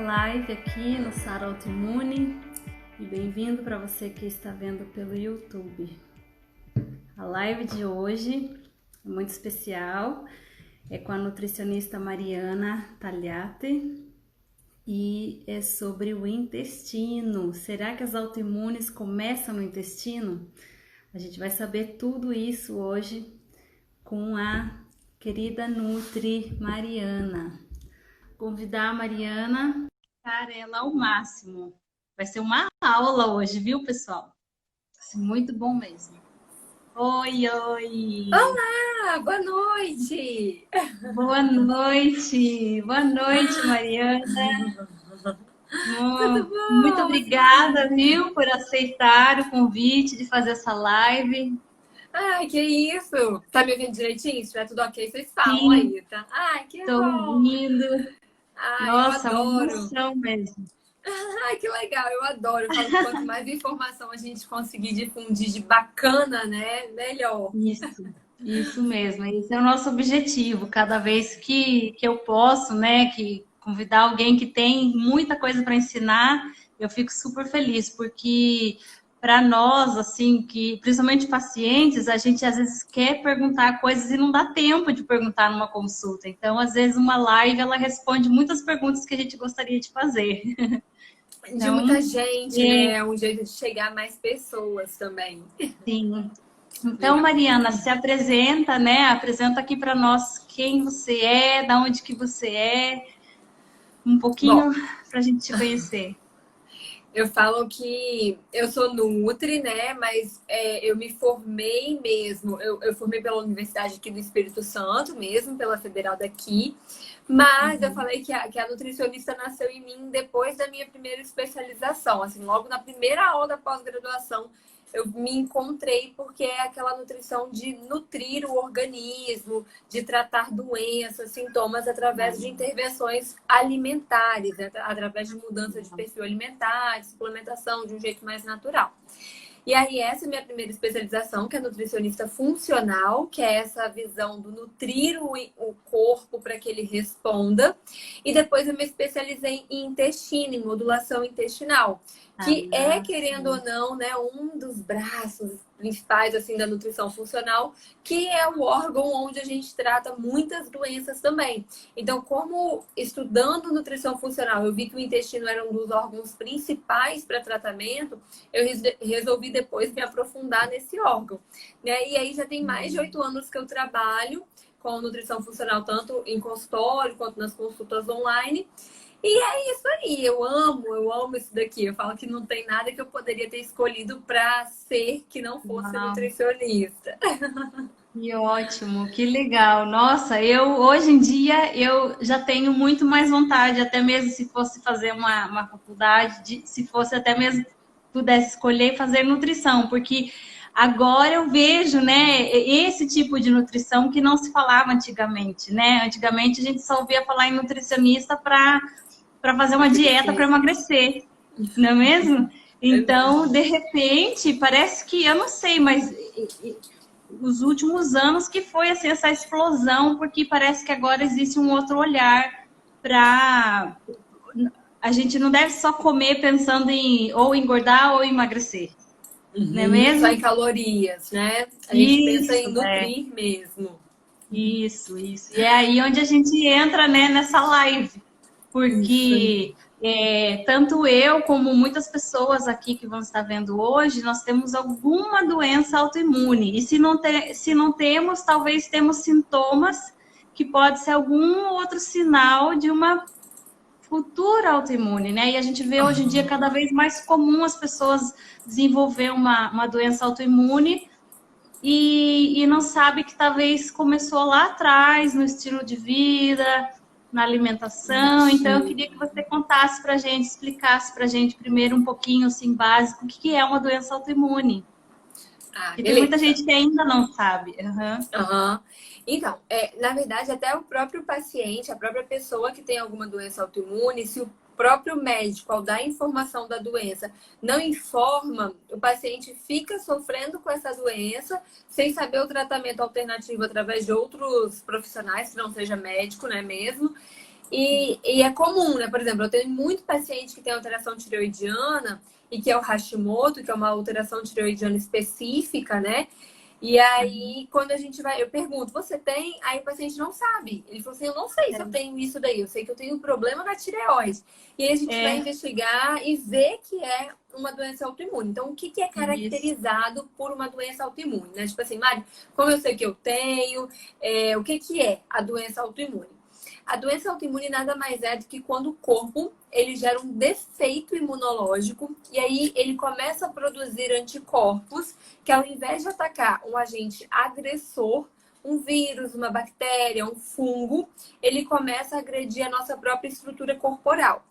live aqui no Sara Autoimune e bem-vindo para você que está vendo pelo YouTube. A live de hoje é muito especial, é com a nutricionista Mariana Tagliati e é sobre o intestino. Será que as autoimunes começam no intestino? A gente vai saber tudo isso hoje com a querida Nutri Mariana. Convidar a Mariana para ela ao máximo. Vai ser uma aula hoje, viu, pessoal? Vai ser muito bom mesmo. Oi, oi! Olá, boa noite! Boa noite! Boa noite, Mariana! Tudo Muito bom? obrigada, viu, por aceitar o convite de fazer essa live. Ai, que isso! Tá me ouvindo direitinho? Se tiver tudo ok, vocês falam Sim, aí, tá? Ai, que estou bom! ouvindo. Ai, eu Nossa, uma adoro! emoção mesmo. Ai, que legal, eu adoro. Eu falo que quanto mais informação a gente conseguir difundir de bacana, né, melhor. Isso mesmo. Esse é o nosso objetivo. Cada vez que eu posso, né, que convidar alguém que tem muita coisa para ensinar, eu fico super feliz, porque para nós, assim, que principalmente pacientes, a gente às vezes quer perguntar coisas e não dá tempo de perguntar numa consulta. Então, às vezes, uma live ela responde muitas perguntas que a gente gostaria de fazer. De muita Então, gente, né? é, É um jeito de chegar a mais pessoas também. sim. Então, Legal. Mariana, se apresenta, né? Apresenta aqui para nós quem você é, da onde que você é, um Bom, pouquinho para a gente te conhecer. eu falo que eu sou Nutri, né? Mas eu me formei mesmo. Eu formei pela Universidade aqui do Espírito Santo mesmo, pela Federal daqui. Mas eu Uhum. falei que a nutricionista nasceu em mim depois da minha primeira especialização. Assim, logo na primeira aula da pós-graduação, eu me encontrei porque é aquela nutrição de nutrir o organismo, de tratar doenças, sintomas através de intervenções alimentares, né? Através de mudança de perfil alimentar, de suplementação de um jeito mais natural. E aí, essa é a minha primeira especialização, que é nutricionista funcional, que é essa visão do nutrir o corpo para que ele responda. E depois eu me especializei em intestino, em modulação intestinal, que é, Ah, querendo ou sim. não, né, um dos braços principais assim da nutrição funcional, que é o órgão onde a gente trata muitas doenças também. Então, como estudando nutrição funcional, eu vi que o intestino era um dos órgãos principais para tratamento, eu resolvi depois me aprofundar nesse órgão, né? E aí já tem mais de 8 anos que eu trabalho com nutrição funcional, tanto em consultório quanto nas consultas online. E é isso aí, eu amo isso daqui. Eu falo que não tem nada que eu poderia ter escolhido para ser que não fosse Uau, nutricionista. que ótimo, que legal. Nossa, eu hoje em dia eu já tenho muito mais vontade, até mesmo se fosse fazer uma faculdade, se fosse até mesmo pudesse escolher fazer nutrição, porque agora eu vejo, né, esse tipo de nutrição que não se falava antigamente, né? Antigamente a gente só ouvia falar em nutricionista para fazer uma dieta para Emagrecer. emagrecer, não é mesmo? Então, Exato. de repente, parece que, eu não sei, mas os últimos anos que foi assim, essa explosão, porque parece que agora existe um outro olhar para. A gente não deve só comer pensando em ou engordar ou emagrecer, não é Só em mesmo? calorias, né? A gente pensa em Isso, nutrir mesmo. isso. E é aí onde a gente entra, né, nessa live. Isso aí. Porque tanto eu como muitas pessoas aqui que vão estar vendo hoje, nós temos alguma doença autoimune. E se não temos, talvez temos sintomas que pode ser algum outro sinal de uma futura autoimune, né? E a gente vê hoje em dia cada vez mais comum as pessoas desenvolver uma doença autoimune e não sabe que talvez começou lá atrás, no estilo de vida, na alimentação. Então, eu Isso. queria que você contasse para a gente, explicasse para a gente primeiro um pouquinho, assim, básico, o que é uma doença autoimune. Ah, E tem muita beleza. gente que ainda não sabe. Uhum. Aham. Então, na verdade, até o próprio paciente, a própria pessoa que tem alguma doença autoimune, se o próprio médico, ao dar a informação da doença, não informa, o paciente fica sofrendo com essa doença, sem saber o tratamento alternativo através de outros profissionais, que não seja médico, né, mesmo? E é comum, né? Por exemplo, eu tenho muito paciente que tem alteração tireoidiana e que é o Hashimoto, que é uma alteração tireoidiana específica, né? E aí, quando a gente vai, eu pergunto, você tem? Aí o paciente não sabe. Ele falou assim, eu não sei se eu tenho isso daí, eu sei que eu tenho um problema na tireoide. E aí a gente vai investigar e ver que é uma doença autoimune. Então, o que é caracterizado por uma doença autoimune, né? Tipo assim, Mari, como eu sei que eu tenho, o que é a doença autoimune? A doença autoimune nada mais é do que quando o corpo ele gera um defeito imunológico e aí ele começa a produzir anticorpos que ao invés de atacar um agente agressor, um vírus, uma bactéria, um fungo, ele começa a agredir a nossa própria estrutura corporal.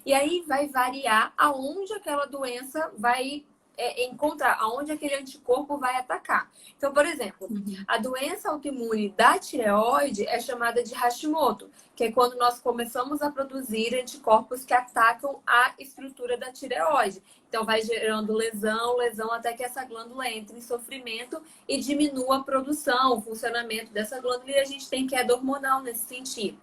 E aí vai variar aonde aquela doença vai encontrar, aonde aquele anticorpo vai atacar. Então, por exemplo, a doença autoimune da tireoide é chamada de Hashimoto, que é quando nós começamos a produzir anticorpos que atacam a estrutura da tireoide. Então, vai gerando lesão, até que essa glândula entre em sofrimento e diminua a produção, o funcionamento dessa glândula, e a gente tem queda hormonal nesse sentido.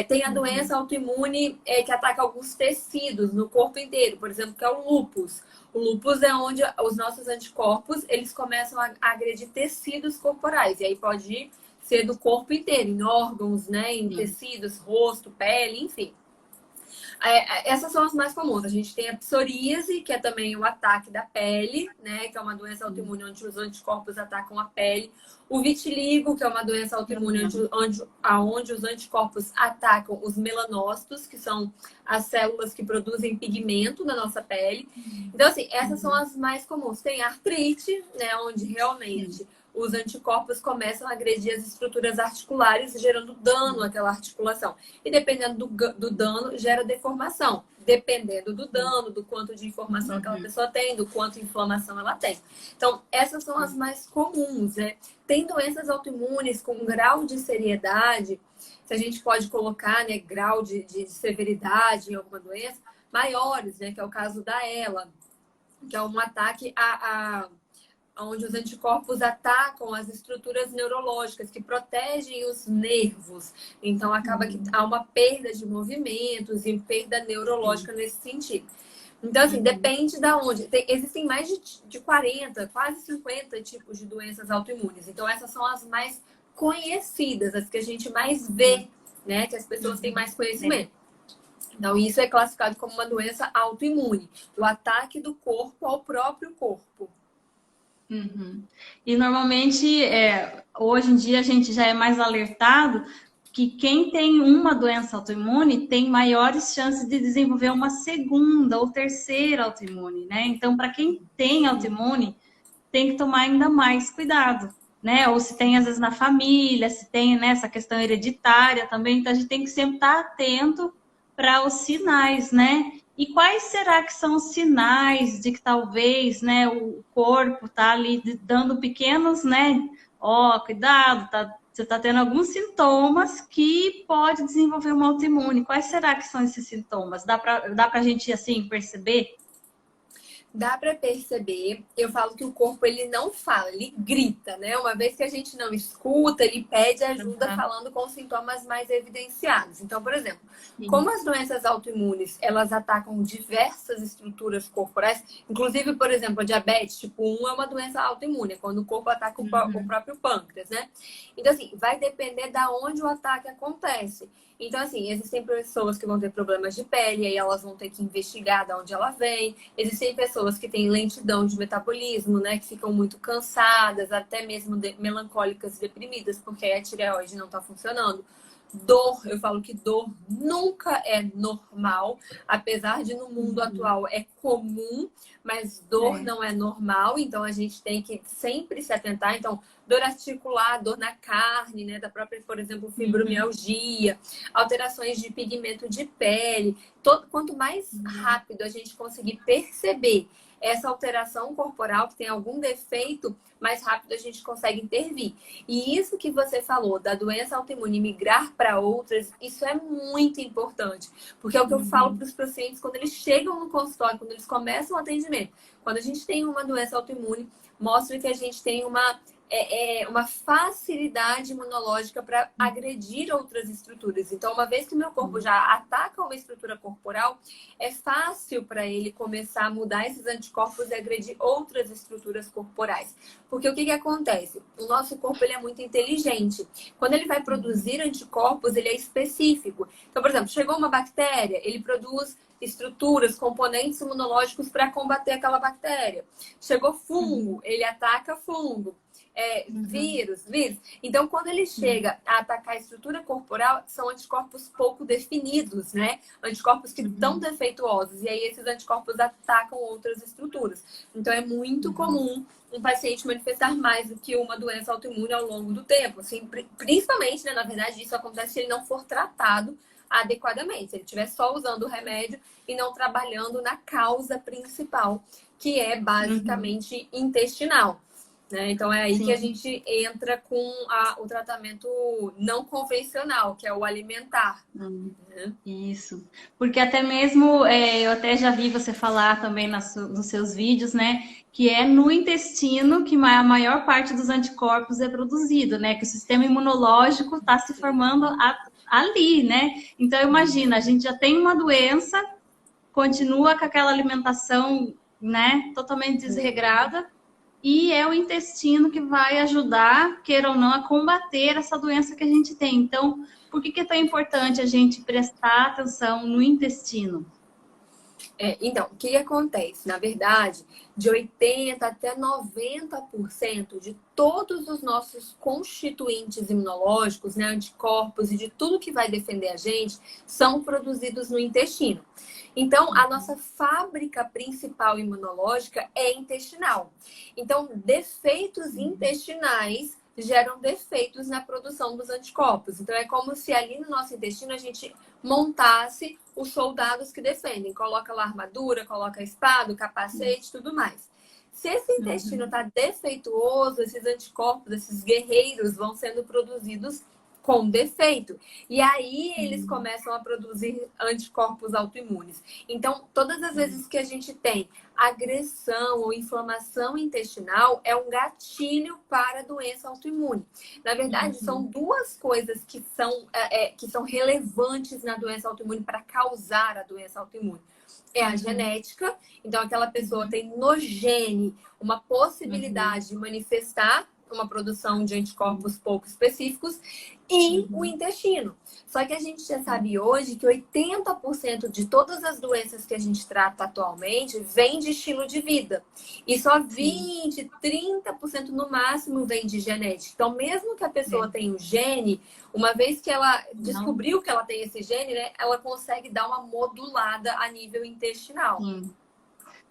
Tem a doença autoimune que ataca alguns tecidos no corpo inteiro, por exemplo, que é o lúpus. O lúpus é onde os nossos anticorpos eles começam a agredir tecidos corporais, e aí pode ser do corpo inteiro, em órgãos, né, em tecidos, rosto, pele, enfim. Essas são as mais comuns. A gente tem a psoríase, que é também o ataque da pele, né? Que é uma doença autoimune onde os anticorpos atacam a pele. O vitiligo, que é uma doença autoimune onde os anticorpos atacam os melanócitos, que são as células que produzem pigmento na nossa pele. Então, assim, essas são as mais comuns. Tem a artrite, né? Onde realmente os anticorpos começam a agredir as estruturas articulares, gerando dano àquela articulação. E dependendo do dano, gera deformação. Dependendo do dano, do quanto de informação aquela pessoa tem, do quanto inflamação ela tem. Então, essas são as mais comuns, né? Tem doenças autoimunes com grau de seriedade, se a gente pode colocar, né, grau de severidade em alguma doença, maiores, né? Que é o caso da ELA, que é um ataque onde os anticorpos atacam as estruturas neurológicas que protegem os nervos. Então, acaba que há uma perda de movimentos e perda neurológica nesse sentido. Então, assim, depende de onde. Existem mais de 40, quase 50 tipos de doenças autoimunes. Então, essas são as mais conhecidas, as que a gente mais vê, né? Que as pessoas têm mais conhecimento. Então, isso é classificado como uma doença autoimune. O ataque do corpo ao próprio corpo. E normalmente, hoje em dia, a gente já é mais alertado que quem tem uma doença autoimune tem maiores chances de desenvolver uma segunda ou terceira autoimune, né? Então, para quem tem autoimune, tem que tomar ainda mais cuidado, né? Ou se tem, às vezes, na família, se tem, né, essa questão hereditária também, então a gente tem que sempre estar atento para os sinais, né? E quais será que são os sinais de que talvez, né, o corpo está ali dando pequenos, né? Cuidado, você está tendo alguns sintomas que pode desenvolver uma autoimune. Quais será que são esses sintomas? Dá para a gente, assim, perceber? Dá para perceber, eu falo que o corpo ele não fala, ele grita, né? Uma vez que a gente não escuta, ele pede ajuda falando com sintomas mais evidenciados. Então, por exemplo, como as doenças autoimunes, elas atacam diversas estruturas corporais, inclusive, por exemplo, a diabetes tipo 1 é uma doença autoimune, quando o corpo ataca o próprio pâncreas, né? Então, assim, vai depender da onde o ataque acontece. Então, assim, existem pessoas que vão ter problemas de pele, aí elas vão ter que investigar de onde ela vem. Existem pessoas que têm lentidão de metabolismo, né? Que ficam muito cansadas, até mesmo melancólicas e deprimidas, porque a tireoide não está funcionando. Dor, eu falo que dor nunca é normal, apesar de no mundo atual é comum, mas dor não é normal, então a gente tem que sempre se atentar. Então, dor articular, dor na carne, né, da própria, por exemplo, fibromialgia, alterações de pigmento de pele. Quanto mais rápido a gente conseguir perceber essa alteração corporal que tem algum defeito, mais rápido a gente consegue intervir. E isso que você falou, da doença autoimune migrar para outras, isso é muito importante. Porque é o que eu falo para os pacientes quando eles chegam no consultório, quando eles começam o atendimento. Quando a gente tem uma doença autoimune, mostra que a gente tem uma uma facilidade imunológica para agredir outras estruturas. Então, uma vez que o meu corpo já ataca uma estrutura corporal, é fácil para ele começar a mudar esses anticorpos e agredir outras estruturas corporais. Porque o que acontece? O nosso corpo ele é muito inteligente. Quando ele vai produzir anticorpos, ele é específico. Então, por exemplo, chegou uma bactéria, ele produz estruturas, componentes imunológicos para combater aquela bactéria. Chegou fungo, ele ataca fungo. Vírus. Então, quando ele chega a atacar a estrutura corporal, são anticorpos pouco definidos, né? Anticorpos que estão defeituosos. E aí, esses anticorpos atacam outras estruturas. Então, é muito comum um paciente manifestar mais do que uma doença autoimune ao longo do tempo. Assim, principalmente, né, na verdade, isso acontece se ele não for tratado adequadamente. Se ele estiver só usando o remédio e não trabalhando na causa principal, que é basicamente intestinal. Né? Então é aí que a gente entra com o tratamento não convencional, que é o alimentar. Né? Isso. Porque até mesmo, eu até já vi você falar também nos seus vídeos, né? Que é no intestino que a maior parte dos anticorpos é produzido, né? Que o sistema imunológico está se formando ali, né? Então imagina, a gente já tem uma doença, continua com aquela alimentação, né? Totalmente desregrada. E é o intestino que vai ajudar, queira ou não, a combater essa doença que a gente tem. Então, por que é tão importante a gente prestar atenção no intestino? Então, o que acontece? Na verdade, de 80% até 90% de todos os nossos constituintes imunológicos, né, anticorpos e de tudo que vai defender a gente, são produzidos no intestino. Então, a nossa fábrica principal imunológica é intestinal. Então, defeitos intestinais geram defeitos na produção dos anticorpos. Então, é como se ali no nosso intestino a gente montasse os soldados que defendem. Coloca lá a armadura, coloca a espada, o capacete, tudo mais. Se esse intestino está defeituoso, esses anticorpos, esses guerreiros vão sendo produzidos com defeito. E aí eles começam a produzir anticorpos autoimunes. Então, todas as vezes que a gente tem agressão ou inflamação intestinal, é um gatilho para a doença autoimune. Na verdade, são duas coisas que são relevantes na doença autoimune para causar a doença autoimune. É a genética, então aquela pessoa tem no gene uma possibilidade de manifestar uma produção de anticorpos pouco específicos, e o intestino. Só que a gente já sabe hoje que 80% de todas as doenças que a gente trata atualmente vem de estilo de vida. E só 20%, 30% no máximo vem de genética. Então, mesmo que a pessoa tenha um gene, uma vez que ela descobriu que ela tem esse gene, né, ela consegue dar uma modulada a nível intestinal.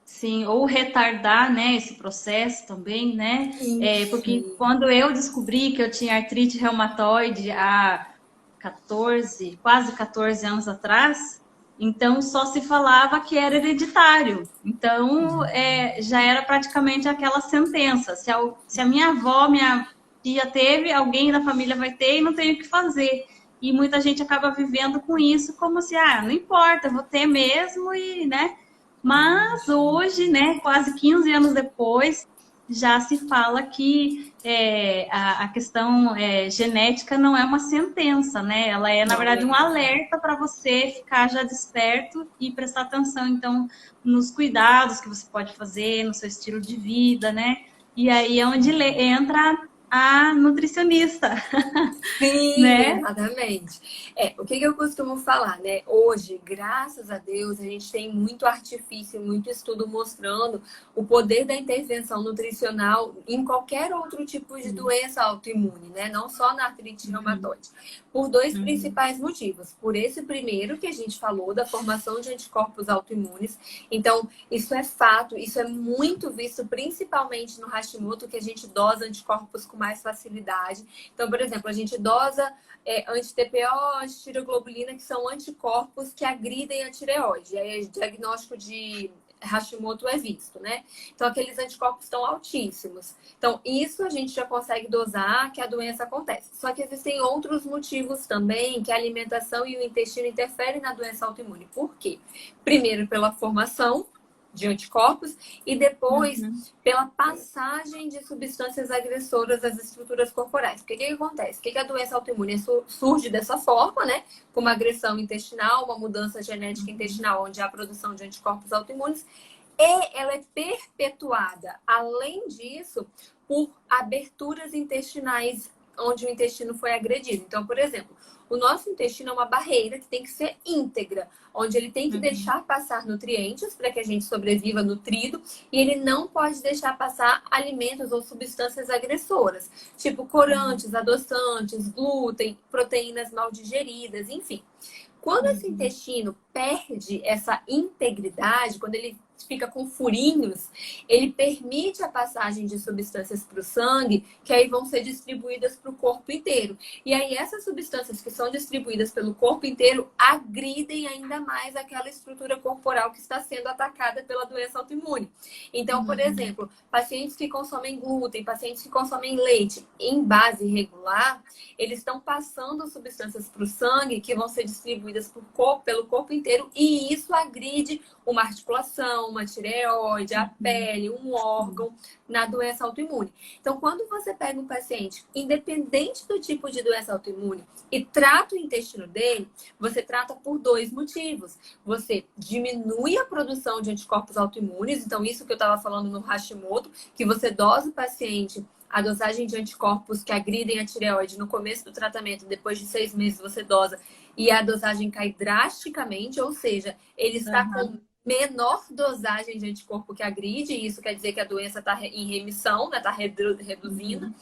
Sim, ou retardar, né, esse processo também, né? Porque quando eu descobri que eu tinha artrite reumatoide há quase 14 anos atrás, então só se falava que era hereditário. Então, já era praticamente aquela sentença. Se a minha avó, minha tia teve, alguém da família vai ter e não tem o que fazer. E muita gente acaba vivendo com isso como se, não importa, eu vou ter mesmo e, né? Mas hoje, né, quase 15 anos depois, já se fala que a questão genética não é uma sentença, né? Ela é, na verdade, um alerta para você ficar já desperto e prestar atenção, então, nos cuidados que você pode fazer, no seu estilo de vida, né? E aí é onde entra a nutricionista. Sim, né? Exatamente. O que eu costumo falar, né? Hoje, graças a Deus, a gente tem muito artifício, muito estudo mostrando o poder da intervenção nutricional em qualquer outro tipo de doença autoimune, né? Não só na artrite reumatoide. Por dois principais motivos. Por esse primeiro que a gente falou, da formação de anticorpos autoimunes. Então, isso é fato, isso é muito visto, principalmente no Hashimoto, que a gente dosa anticorpos com mais facilidade. Então, por exemplo, a gente dosa anti-TPO, anti-tireoglobulina, que são anticorpos que agridem a tireoide. E aí, o diagnóstico de Hashimoto é visto, né? Então, aqueles anticorpos estão altíssimos. Então, isso a gente já consegue dosar que a doença acontece. Só que existem outros motivos também que a alimentação e o intestino interferem na doença autoimune. Por quê? Primeiro, pela formação, de anticorpos e depois pela passagem de substâncias agressoras às estruturas corporais. Porque o que acontece? O que a doença autoimune surge dessa forma, né? Com uma agressão intestinal, uma mudança genética intestinal, onde há a produção de anticorpos autoimunes, e ela é perpetuada, além disso, por aberturas intestinais onde o intestino foi agredido. Então, por exemplo, o nosso intestino é uma barreira que tem que ser íntegra, onde ele tem que deixar passar nutrientes para que a gente sobreviva nutrido e ele não pode deixar passar alimentos ou substâncias agressoras, tipo corantes, adoçantes, glúten, proteínas mal digeridas, enfim. Quando esse intestino perde essa integridade, quando ele fica com furinhos, ele permite a passagem de substâncias para o sangue, que aí vão ser distribuídas para o corpo inteiro. E aí essas substâncias que são distribuídas pelo corpo inteiro agridem ainda mais aquela estrutura corporal que está sendo atacada pela doença autoimune. Então, por exemplo, pacientes que consomem glúten, pacientes que consomem leite em base regular, eles estão passando substâncias para o sangue que vão ser distribuídas pelo corpo inteiro e isso agride uma articulação, uma tireoide, a pele, um órgão na doença autoimune. Então, quando você pega um paciente, independente do tipo de doença autoimune, e trata o intestino dele, você trata por dois motivos. Você diminui a produção de anticorpos autoimunes, então isso que eu estava falando no Hashimoto, que você dosa o paciente a dosagem de anticorpos que agridem a tireoide no começo do tratamento, depois de 6 meses você dosa, e a dosagem cai drasticamente, ou seja, ele está com menor dosagem de anticorpo que agride, e isso quer dizer que a doença está em remissão, né? Está reduzindo.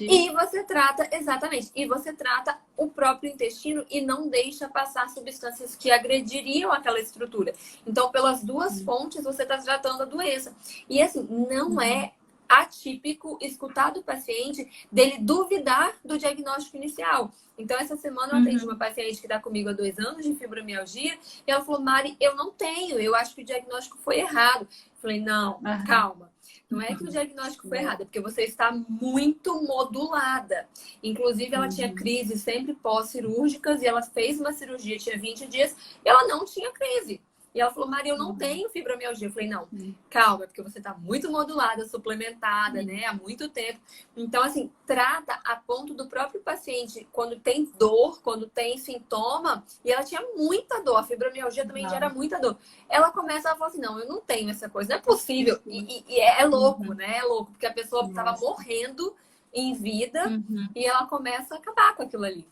E você trata, exatamente, e você trata o próprio intestino e não deixa passar substâncias que agrediriam aquela estrutura. Então, pelas duas fontes, você está tratando a doença. E assim, não é atípico escutar do paciente dele duvidar do diagnóstico inicial. Então, essa semana eu atendi uma paciente que está comigo há 2 anos de fibromialgia e ela falou, Mari, eu não tenho, eu acho que o diagnóstico foi errado. Eu falei, não, calma. Não é que o diagnóstico foi errado, é porque você está muito modulada. Inclusive, ela tinha crises sempre pós-cirúrgicas e ela fez uma cirurgia, tinha 20 dias, e ela não tinha crise. E ela falou, Maria, eu não tenho fibromialgia. Eu falei, não, calma, porque você tá muito modulada, suplementada, né? Há muito tempo. Então, assim, trata a ponto do próprio paciente, quando tem dor, quando tem sintoma, e ela tinha muita dor, a fibromialgia também gera muita dor. Ela começa a falar assim, não, eu não tenho essa coisa, não é possível. E é louco, né? É louco, porque a pessoa tava morrendo em vida e ela começa a acabar com aquilo ali.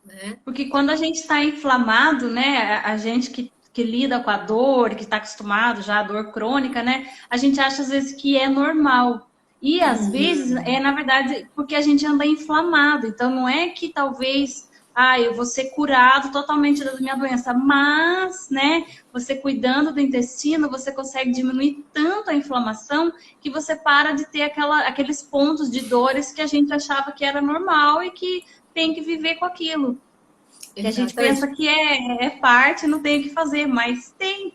Né? Porque quando a gente está inflamado, né? A gente que lida com a dor, que está acostumado já à dor crônica, né? A gente acha às vezes que é normal. E às vezes é, na verdade, porque a gente anda inflamado. Então não é que talvez, eu vou ser curado totalmente da minha doença, mas, né, você cuidando do intestino, você consegue diminuir tanto a inflamação que você para de ter aqueles pontos de dores que a gente achava que era normal e que tem que viver com aquilo. Que a gente pensa que é parte, não tem o que fazer, mas tem.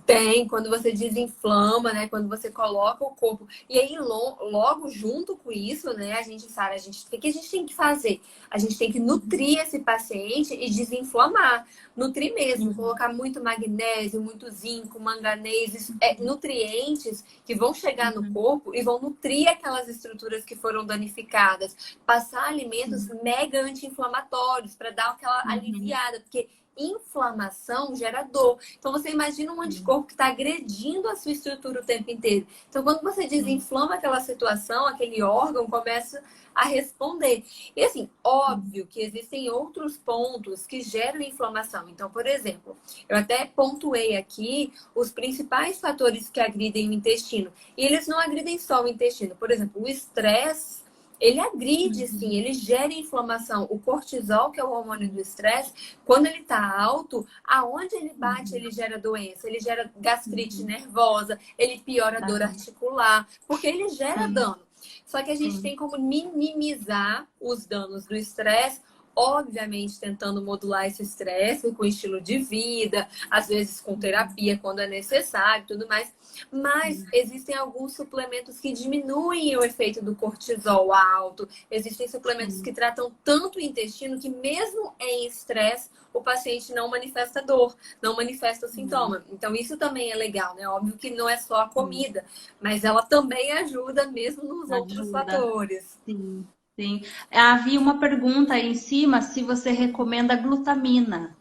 Tem. Quando você desinflama, né? Quando você coloca o corpo. E aí, logo junto com isso, né? A gente sabe, o que a gente tem que fazer? A gente tem que nutrir esse paciente e desinflamar. Nutrir mesmo, colocar muito magnésio, muito zinco, manganês, nutrientes que vão chegar no corpo e vão nutrir aquelas estruturas que foram danificadas. Passar alimentos mega anti-inflamatórios para dar aquela aliviada, porque inflamação gera dor. Então, você imagina um anticorpo que está agredindo a sua estrutura o tempo inteiro. Então, quando você desinflama aquela situação, aquele órgão começa a responder. E assim, óbvio que existem outros pontos que geram inflamação. Então, por exemplo, eu até pontuei aqui os principais fatores que agridem o intestino. E eles não agridem só o intestino. Por exemplo, o estresse, ele agride, sim, ele gera inflamação. O cortisol, que é o hormônio do estresse, quando ele está alto, aonde ele bate, ele gera doença. Ele gera gastrite nervosa, ele piora a dor articular, porque ele gera dano. Só que a gente tem como minimizar os danos do estresse obviamente tentando modular esse estresse com estilo de vida, às vezes com terapia quando é necessário, tudo mais. Mas existem alguns suplementos que diminuem o efeito do cortisol alto. Existem suplementos que tratam tanto o intestino que mesmo em estresse o paciente não manifesta dor, não manifesta sintoma. Então isso também é legal, né? Óbvio que não é só a comida, mas ela também ajuda mesmo nos outros Ajuda. fatores. Sim, sim. Havia uma pergunta aí em cima se você recomenda glutamina.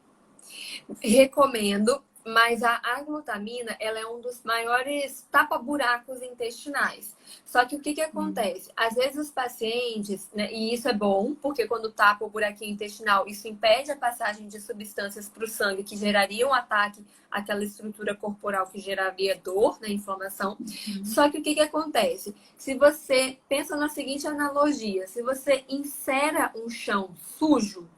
Recomendo, mas a glutamina, ela é um dos maiores tapa-buracos intestinais. Só que o que acontece? Às vezes os pacientes, né, e isso é bom, porque quando tapa o buraquinho intestinal, isso impede a passagem de substâncias para o sangue que gerariam um ataque àquela estrutura corporal que geraria dor, né, inflamação. Só que o que acontece? Se você pensa na seguinte analogia, se você insera um chão sujo,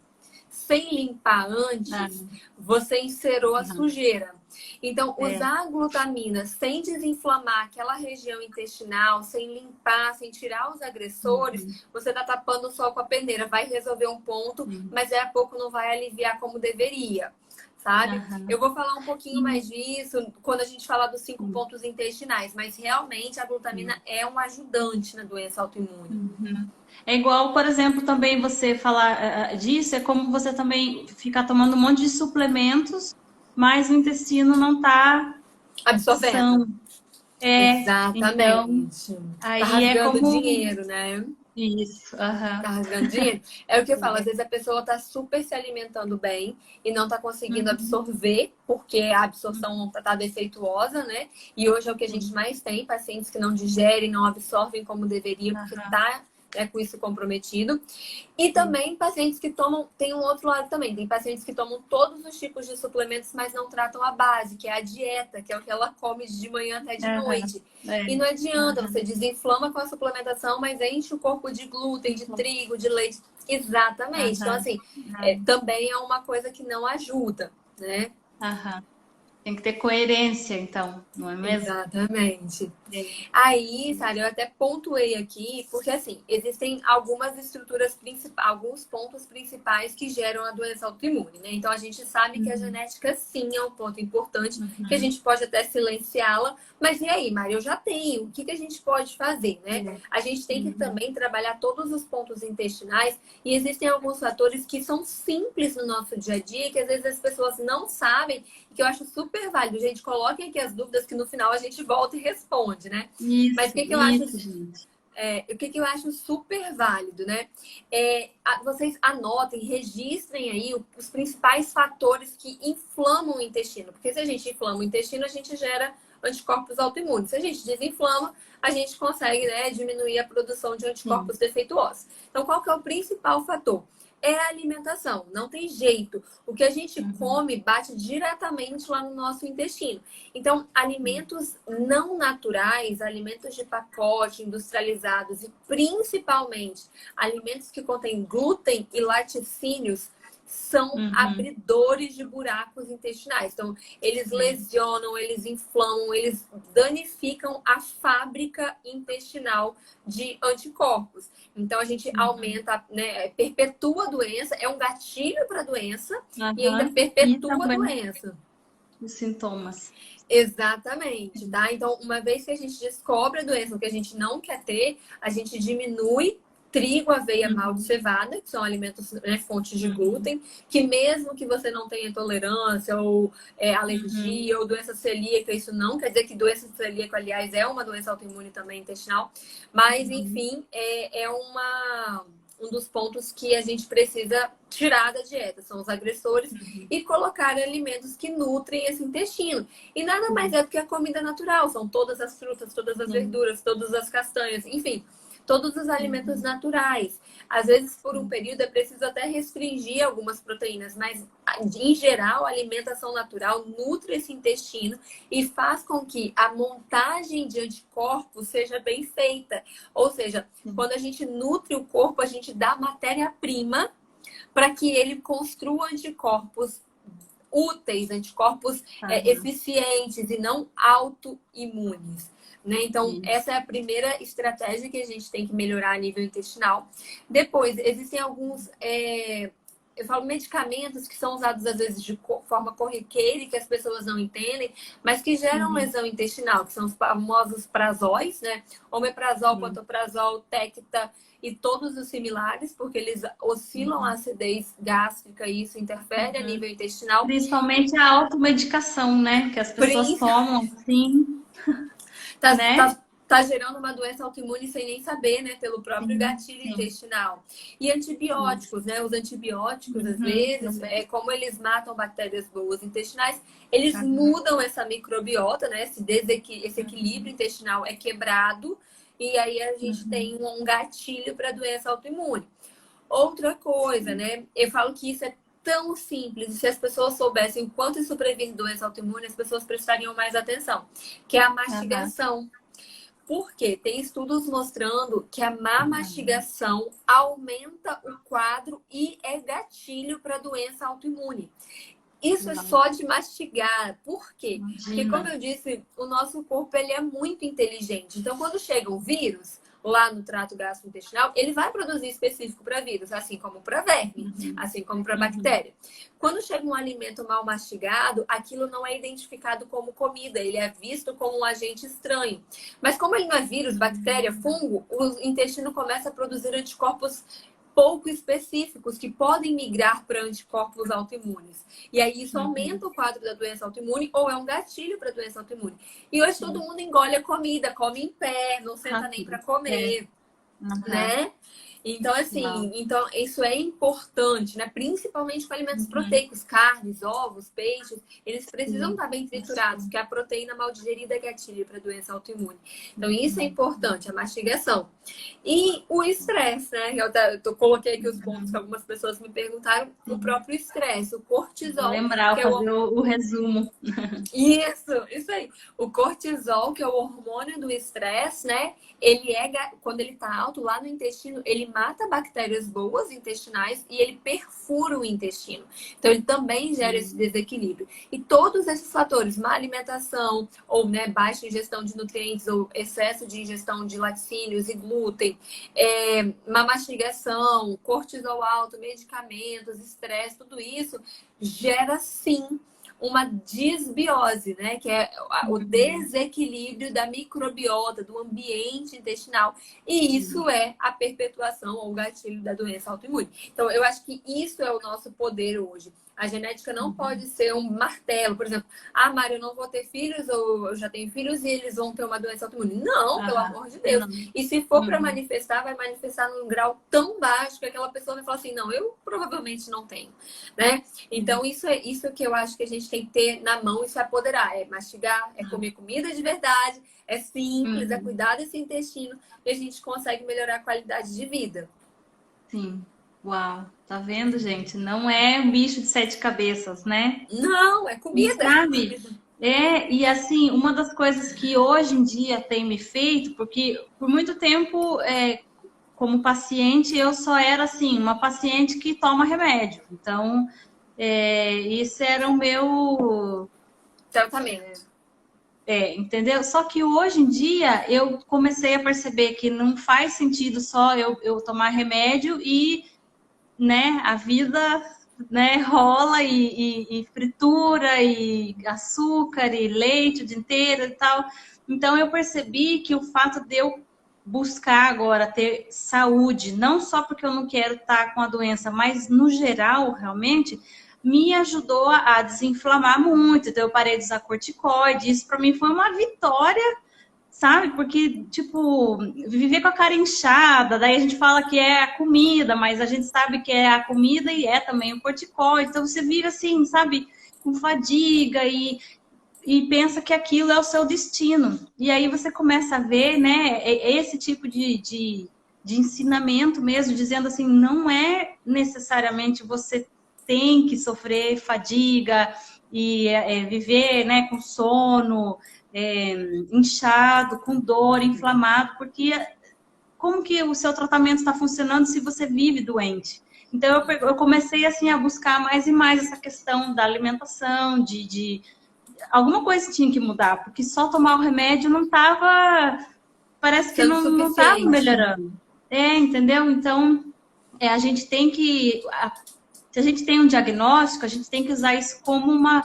sem limpar antes, você inserou a sujeira. Então, usar a glutamina sem desinflamar aquela região intestinal, sem limpar, sem tirar os agressores, você está tapando só com a peneira. Vai resolver um ponto, mas daqui a pouco não vai aliviar como deveria. Sabe? Eu vou falar um pouquinho mais disso quando a gente falar dos 5 pontos intestinais, mas realmente a glutamina é um ajudante na doença autoimune. É igual, por exemplo, também você falar disso, é como você também ficar tomando um monte de suplementos, mas o intestino não está Absorvendo. são. Então, Exatamente. Tá aí é rasgando como dinheiro, né? isso. Tá rasgando dinheiro. É o que eu falo, às vezes a pessoa tá super se alimentando bem e não tá conseguindo absorver, porque a absorção tá defeituosa, né? E hoje é o que a gente mais tem, pacientes que não digerem, não absorvem como deveria, porque tá com isso comprometido. E também pacientes que tomam, tem um outro lado também, tem pacientes que tomam todos os tipos de suplementos, mas não tratam a base, que é a dieta, que é o que ela come de manhã até de noite. E não adianta, você desinflama com a suplementação, mas enche o corpo de glúten, de trigo, de leite. Exatamente. Então, assim, também é uma coisa que não ajuda, né? Tem que ter coerência, então, não é mesmo? Exatamente. Aí, Sara, eu até pontuei aqui, porque assim, existem algumas estruturas principais, alguns pontos principais que geram a doença autoimune, né? Então a gente sabe que a genética sim é um ponto importante, que a gente pode até silenciá-la, mas e aí, Mari, eu já tenho, o que a gente pode fazer, né? A gente tem que também trabalhar todos os pontos intestinais e existem alguns fatores que são simples no nosso dia a dia, que às vezes as pessoas não sabem, que eu acho super válido. Gente, coloquem aqui as dúvidas que no final a gente volta e responde, né? Mas o que eu acho, gente. o que eu acho super válido, né? Vocês anotem, registrem aí os principais fatores que inflamam o intestino. Porque se a gente inflama o intestino, a gente gera anticorpos autoimunes. Se a gente desinflama, a gente consegue, né, diminuir a produção de anticorpos defeituosos. Então, qual que é o principal fator? É a alimentação, não tem jeito. O que a gente come bate diretamente lá no nosso intestino. Então, alimentos não naturais, alimentos de pacote, industrializados e principalmente alimentos que contêm glúten e laticínios são abridores de buracos intestinais. Então, eles lesionam, eles inflamam, eles danificam a fábrica intestinal de anticorpos. Então, a gente aumenta, né, perpetua a doença, é um gatilho para a doença e ainda perpetua a doença. Os sintomas. Exatamente, tá? Então, uma vez que a gente descobre a doença, o que a gente não quer ter, a gente diminui trigo, aveia, malte e cevada, que são alimentos, né, fontes de glúten, que mesmo que você não tenha intolerância ou alergia ou doença celíaca, isso não quer dizer que doença celíaca, aliás, é uma doença autoimune também intestinal, mas enfim, um dos pontos que a gente precisa tirar da dieta, são os agressores e colocar alimentos que nutrem esse intestino. E nada mais é do que a comida natural, são todas as frutas, todas as verduras, todas as castanhas, enfim, todos os alimentos naturais. Às vezes, por um período, é preciso até restringir algumas proteínas, mas, em geral, a alimentação natural nutre esse intestino e faz com que a montagem de anticorpos seja bem feita. Ou seja, quando a gente nutre o corpo, a gente dá matéria-prima para que ele construa anticorpos úteis, anticorpos eficientes e não autoimunes. Né? Então, essa é a primeira estratégia que a gente tem que melhorar a nível intestinal. Depois, existem alguns eu falo medicamentos que são usados às vezes de forma corriqueira e que as pessoas não entendem, mas que geram lesão intestinal, que são os famosos prazóis, né? Omeprazol, pantoprazol, Tecta e todos os similares, porque eles oscilam a acidez gástrica e isso interfere a nível intestinal. Principalmente a automedicação, né? Que as pessoas tomam assim, né? Tá gerando uma doença autoimune sem nem saber, né? Pelo próprio gatilho intestinal. E antibióticos, né? Os antibióticos, às vezes, como eles matam bactérias boas intestinais, eles mudam essa microbiota, né? Esse equilíbrio intestinal é quebrado e aí a gente tem um gatilho para doença autoimune. Outra coisa, né? Eu falo que isso é tão simples, e se as pessoas soubessem o quanto isso previne doença autoimune, as pessoas prestariam mais atenção, que é a mastigação. Porque tem estudos mostrando que a má mastigação aumenta o quadro e é gatilho para doença autoimune. Isso é só de mastigar. Por quê? Porque, como eu disse, o nosso corpo ele é muito inteligente. Então, quando chega um vírus lá no trato gastrointestinal, ele vai produzir específico para vírus, assim como para verme, assim como para bactéria. Quando chega um alimento mal mastigado, aquilo não é identificado como comida, ele é visto como um agente estranho. Mas como ele não é vírus, bactéria, fungo, o intestino começa a produzir anticorpos pouco específicos que podem migrar para anticorpos autoimunes. E aí isso aumenta o quadro da doença autoimune ou é um gatilho para a doença autoimune. E hoje todo mundo engole a comida, come em pé, não senta nem para comer, né? Então, assim, então isso é importante, né? Principalmente com alimentos proteicos, carnes, ovos, peixes, eles precisam estar bem triturados, porque a proteína mal digerida é gatilho para doença autoimune. Então, isso é importante, a mastigação. E o estresse, né? Eu coloquei aqui os pontos que algumas pessoas me perguntaram, o próprio estresse, o cortisol. Vou lembrar, fazer o resumo. Isso aí. O cortisol, que é o hormônio do estresse, né? Quando ele tá alto lá no intestino, ele mata bactérias boas intestinais e ele perfura o intestino. Então, ele também gera esse desequilíbrio. E todos esses fatores, má alimentação, ou né, baixa ingestão de nutrientes, ou excesso de ingestão de laticínios e glúten, má mastigação, cortisol alto, medicamentos, estresse, tudo isso gera sim uma disbiose, né? Que é o desequilíbrio da microbiota, do ambiente intestinal. E isso é a perpetuação ou o gatilho da doença autoimune. Então, eu acho que isso é o nosso poder hoje. A genética não pode ser um martelo. Por exemplo, Mário, eu não vou ter filhos, ou eu já tenho filhos e eles vão ter uma doença autoimune. Não, pelo amor de Deus. E se for para manifestar, vai manifestar num grau tão baixo que aquela pessoa vai falar assim, não, eu provavelmente não tenho, né? Então, isso é isso que eu acho que a gente tem que ter na mão e se apoderar. É mastigar, é comer comida de verdade, é simples, é cuidar desse intestino e a gente consegue melhorar a qualidade de vida. Sim. Uau, tá vendo, gente? Não é um bicho de 7 cabeças, né? Não, é comida. Sabe? E assim, uma das coisas que hoje em dia tem me feito, porque por muito tempo, como paciente, eu só era assim, uma paciente que toma remédio. Então, isso era o meu tratamento. Entendeu? Só que hoje em dia eu comecei a perceber que não faz sentido só eu tomar remédio e né, a vida né, rola e fritura e açúcar e leite o dia inteiro e tal. Então eu percebi que o fato de eu buscar agora ter saúde, não só porque eu não quero estar com a doença, mas no geral, realmente, me ajudou a desinflamar muito. Então eu parei de usar corticoide. Isso para mim foi uma vitória, sabe? Porque, tipo, viver com a cara inchada, daí a gente fala que é a comida, mas a gente sabe que é a comida e é também o corticóide. Então você vive assim, sabe, com fadiga e pensa que aquilo é o seu destino. E aí você começa a ver, né, esse tipo de ensinamento mesmo, dizendo assim, não é necessariamente você tem que sofrer fadiga e viver, né, com sono, inchado, com dor, inflamado, porque como que o seu tratamento está funcionando se você vive doente? Então eu comecei assim a buscar mais e mais essa questão da alimentação, de alguma coisa tinha que mudar, porque só tomar o remédio não estava, parece que não estava melhorando. Entendeu? Então a gente tem que se a gente tem um diagnóstico, a gente tem que usar isso como uma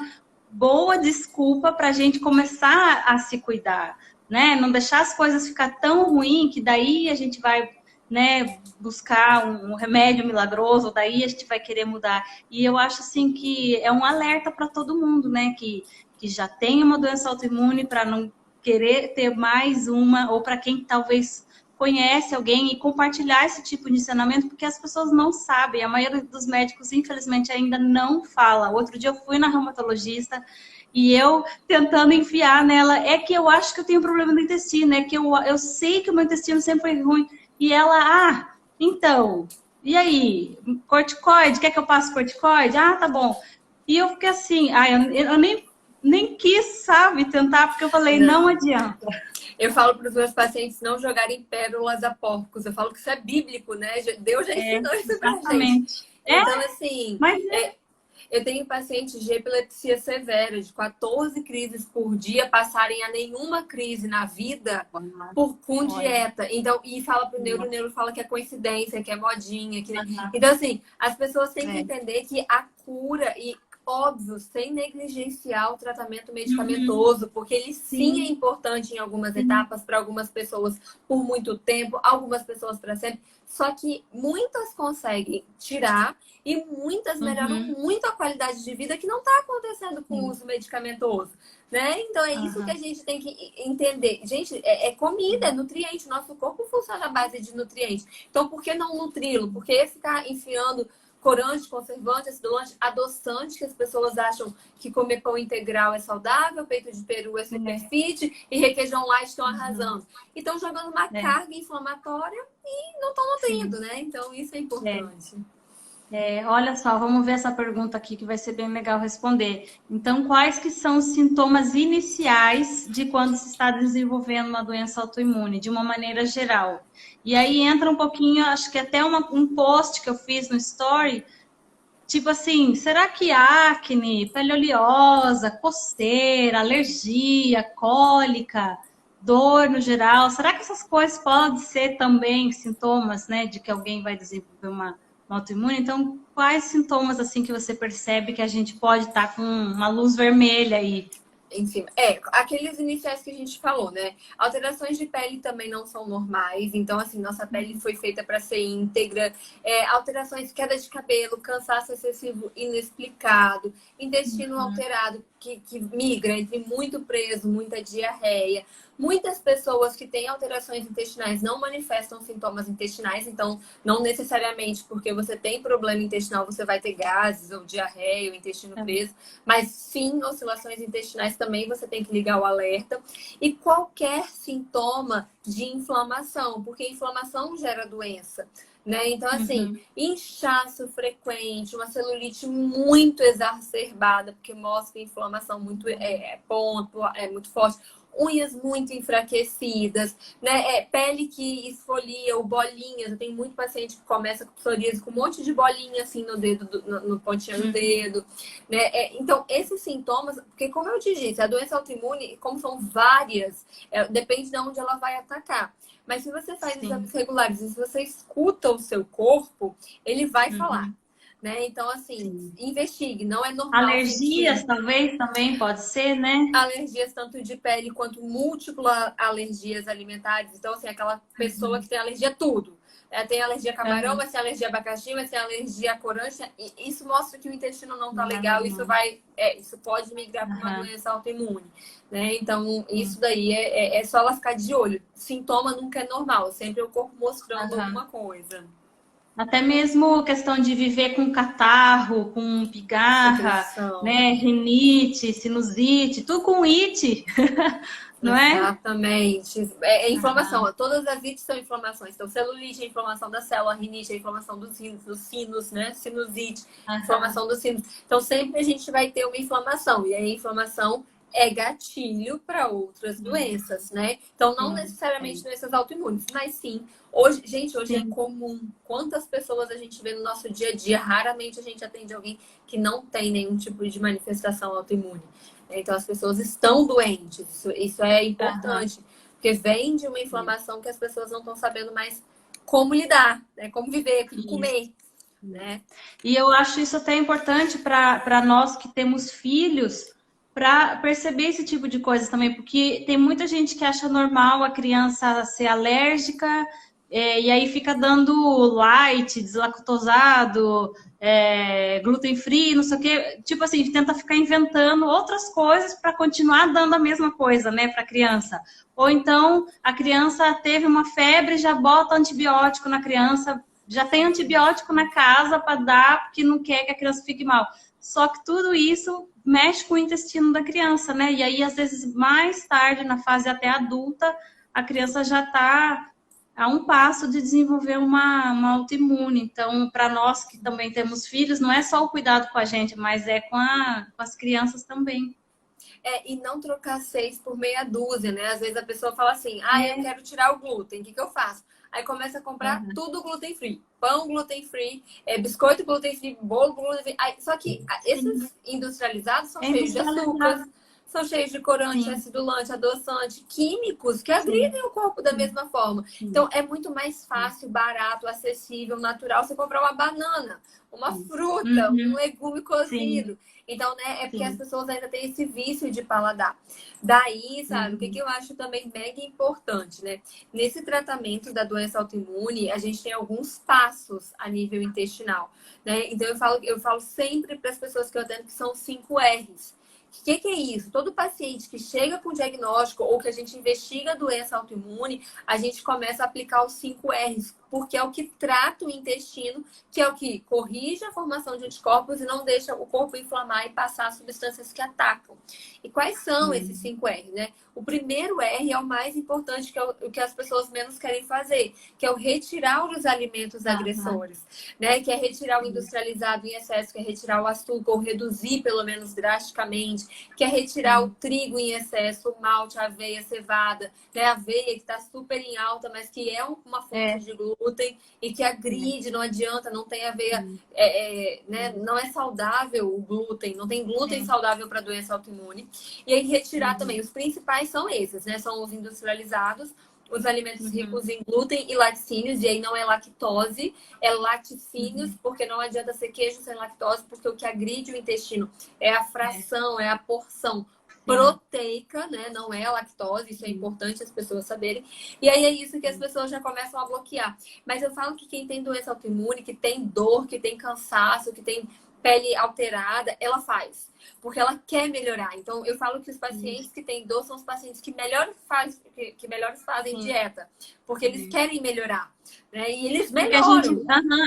boa desculpa para a gente começar a se cuidar, né? Não deixar as coisas ficar tão ruim que daí a gente vai, né, buscar um remédio milagroso, daí a gente vai querer mudar. E eu acho assim que é um alerta para todo mundo, né, que já tem uma doença autoimune, para não querer ter mais uma, ou para quem talvez conhece alguém, e compartilhar esse tipo de ensinamento, porque as pessoas não sabem. A maioria dos médicos, infelizmente, ainda não fala. Outro dia eu fui na reumatologista e eu tentando enfiar nela, é que eu acho que eu tenho problema no intestino, é que eu sei que o meu intestino sempre foi ruim. E ela, então, e aí? Corticoide? Quer que eu passe corticoide? Ah, tá bom. E eu fiquei assim, eu nem quis, sabe, tentar, porque eu falei, não adianta. Eu falo para os meus pacientes não jogarem pérolas a porcos. Eu falo que isso é bíblico, né? Deus já ensinou isso pra gente. Então, assim, eu tenho pacientes de epilepsia severa, de 14 crises por dia, passarem a nenhuma crise na vida com dieta. Então, e fala pro neuro, o neuro fala que é coincidência, que é modinha. Então, assim, as pessoas têm que entender que a cura e óbvio, sem negligenciar o tratamento medicamentoso, porque ele sim é importante em algumas etapas, para algumas pessoas por muito tempo, algumas pessoas para sempre. Só que muitas conseguem tirar e muitas melhoram muito a qualidade de vida, que não está acontecendo com o uso medicamentoso, né? Então é isso que a gente tem que entender. Gente, é comida, é nutriente. Nosso corpo funciona à base de nutrientes. Então por que não nutri-lo? Por que ficar enfiando corante, conservante, acidulante, adoçante, que as pessoas acham que comer pão integral é saudável, peito de peru é super fit e requeijão light estão arrasando. E estão jogando uma carga inflamatória e não estão nutrindo, né? Então isso é importante. Olha só, vamos ver essa pergunta aqui que vai ser bem legal responder. Então, quais que são os sintomas iniciais de quando se está desenvolvendo uma doença autoimune, de uma maneira geral? E aí entra um pouquinho, acho que até um post que eu fiz no Story, tipo assim, será que acne, pele oleosa, coceira, alergia, cólica, dor no geral, será que essas coisas podem ser também sintomas, né, de que alguém vai desenvolver uma autoimune? Então, quais sintomas assim que você percebe que a gente pode estar com uma luz vermelha aí? Em cima. Aqueles iniciais que a gente falou, né? Alterações de pele também não são normais. Então, assim, nossa pele foi feita para ser íntegra. Alterações, queda de cabelo, cansaço excessivo inexplicado, intestino alterado que migra entre muito preso, muita diarreia. Muitas pessoas que têm alterações intestinais não manifestam sintomas intestinais, então não necessariamente porque você tem problema intestinal você vai ter gases ou diarreia ou intestino preso, mas sim oscilações intestinais também você tem que ligar o alerta. E qualquer sintoma de inflamação, porque inflamação gera doença. Né? Então, assim, inchaço frequente, uma celulite muito exacerbada, porque mostra inflamação muito muito forte, unhas muito enfraquecidas, né? Pele que esfolia ou bolinhas. Eu tenho muito paciente que começa com psoríase com um monte de bolinha assim no dedo, no pontinho do dedo, né? Então, esses sintomas, porque como eu te disse, a doença autoimune, como são várias, depende de onde ela vai atacar. Mas se você faz exames regulares e se você escuta o seu corpo, ele vai falar. Né? Então, assim, investigue, não é normal. Alergias talvez também pode ser, né? Alergias tanto de pele quanto múltiplas alergias alimentares. Então, assim, aquela pessoa que tem alergia a tudo. Tem alergia a camarão, mas tem alergia a abacaxi, mas tem alergia a corante. E isso mostra que o intestino não tá legal. Isso pode migrar para uma doença autoimune. Né? Então, isso daí é só ela ficar de olho. Sintoma nunca é normal. Sempre é o corpo mostrando alguma coisa. Até mesmo questão de viver com catarro, com pigarra, né? Rinite, sinusite, tudo com it, não é? Exatamente. É inflamação. Todas as ites são inflamações. Então, celulite é inflamação da célula, rinite é inflamação dos sinos, né? Sinusite, inflamação dos sinos. Então, sempre a gente vai ter uma inflamação. E aí, a inflamação é gatilho para outras doenças, né? Então, não necessariamente doenças autoimunes, mas sim. Hoje é comum. Quantas pessoas a gente vê no nosso dia a dia? Raramente a gente atende alguém que não tem nenhum tipo de manifestação autoimune. Então, as pessoas estão doentes. Isso é importante. Porque vem de uma inflamação que as pessoas não estão sabendo mais como lidar, né? Como viver, como comer. né? E eu acho isso até importante para nós que temos filhos, para perceber esse tipo de coisa também, porque tem muita gente que acha normal a criança ser alérgica, e aí fica dando light, deslactosado, gluten free, não sei o quê. Tipo assim, tenta ficar inventando outras coisas para continuar dando a mesma coisa, né, para a criança. Ou então a criança teve uma febre, já bota antibiótico na criança, já tem antibiótico na casa para dar, porque não quer que a criança fique mal. Só que tudo isso mexe com o intestino da criança, né? E aí, às vezes, mais tarde, na fase até adulta, a criança já está a um passo de desenvolver uma autoimune. Então, para nós que também temos filhos, não é só o cuidado com a gente, mas é com as crianças também. E não trocar 6 por meia dúzia, né? Às vezes a pessoa fala assim, ah, eu quero tirar o glúten, o que eu faço? Aí começa a comprar tudo gluten free. Pão gluten free, biscoito gluten free, bolo gluten free. Só que esses industrializados são cheios de açúcar, são cheios de corante, acidulante, adoçante, químicos que agridem o corpo da mesma forma. Então é muito mais fácil, barato, acessível, natural você comprar uma banana, uma fruta, um legume cozido. Então, né, é porque as pessoas ainda têm esse vício de paladar. Daí, sabe, o que eu acho também mega importante, né? Nesse tratamento da doença autoimune, a gente tem alguns passos a nível intestinal, né? Então, eu falo sempre para as pessoas que eu atendo que são 5 R's. O que é isso? Todo paciente que chega com diagnóstico ou que a gente investiga a doença autoimune, a gente começa a aplicar os 5 R's, porque é o que trata o intestino, que é o que corrige a formação de anticorpos e não deixa o corpo inflamar e passar substâncias que atacam. E quais são esses 5 R's, né? O primeiro R é o mais importante, que é o que as pessoas menos querem fazer, que é o retirar os alimentos agressores, né? Que é retirar o industrializado em excesso, que é retirar o açúcar, ou reduzir pelo menos drasticamente, que é retirar o trigo em excesso, o malte, a aveia, a cevada, né? A aveia que está super em alta, mas que é uma fonte de glúten e que agride, não adianta, não tem aveia, né? Não é saudável o glúten, não tem glúten saudável para doença autoimune. E aí retirar também, os principais são esses, né? São os industrializados, os alimentos ricos em glúten e laticínios, e aí não é lactose, é laticínios, porque não adianta ser queijo sem lactose, porque o que agride o intestino é a fração, é a porção proteica, né? Não é a lactose, isso é importante as pessoas saberem. E aí é isso que as pessoas já começam a bloquear. Mas eu falo que quem tem doença autoimune, que tem dor, que tem cansaço, que tem pele alterada, ela faz. Porque ela quer melhorar. Então, eu falo que os pacientes que têm dor são os pacientes que melhor fazem dieta. Porque eles querem melhorar. Né? E eles melhoram.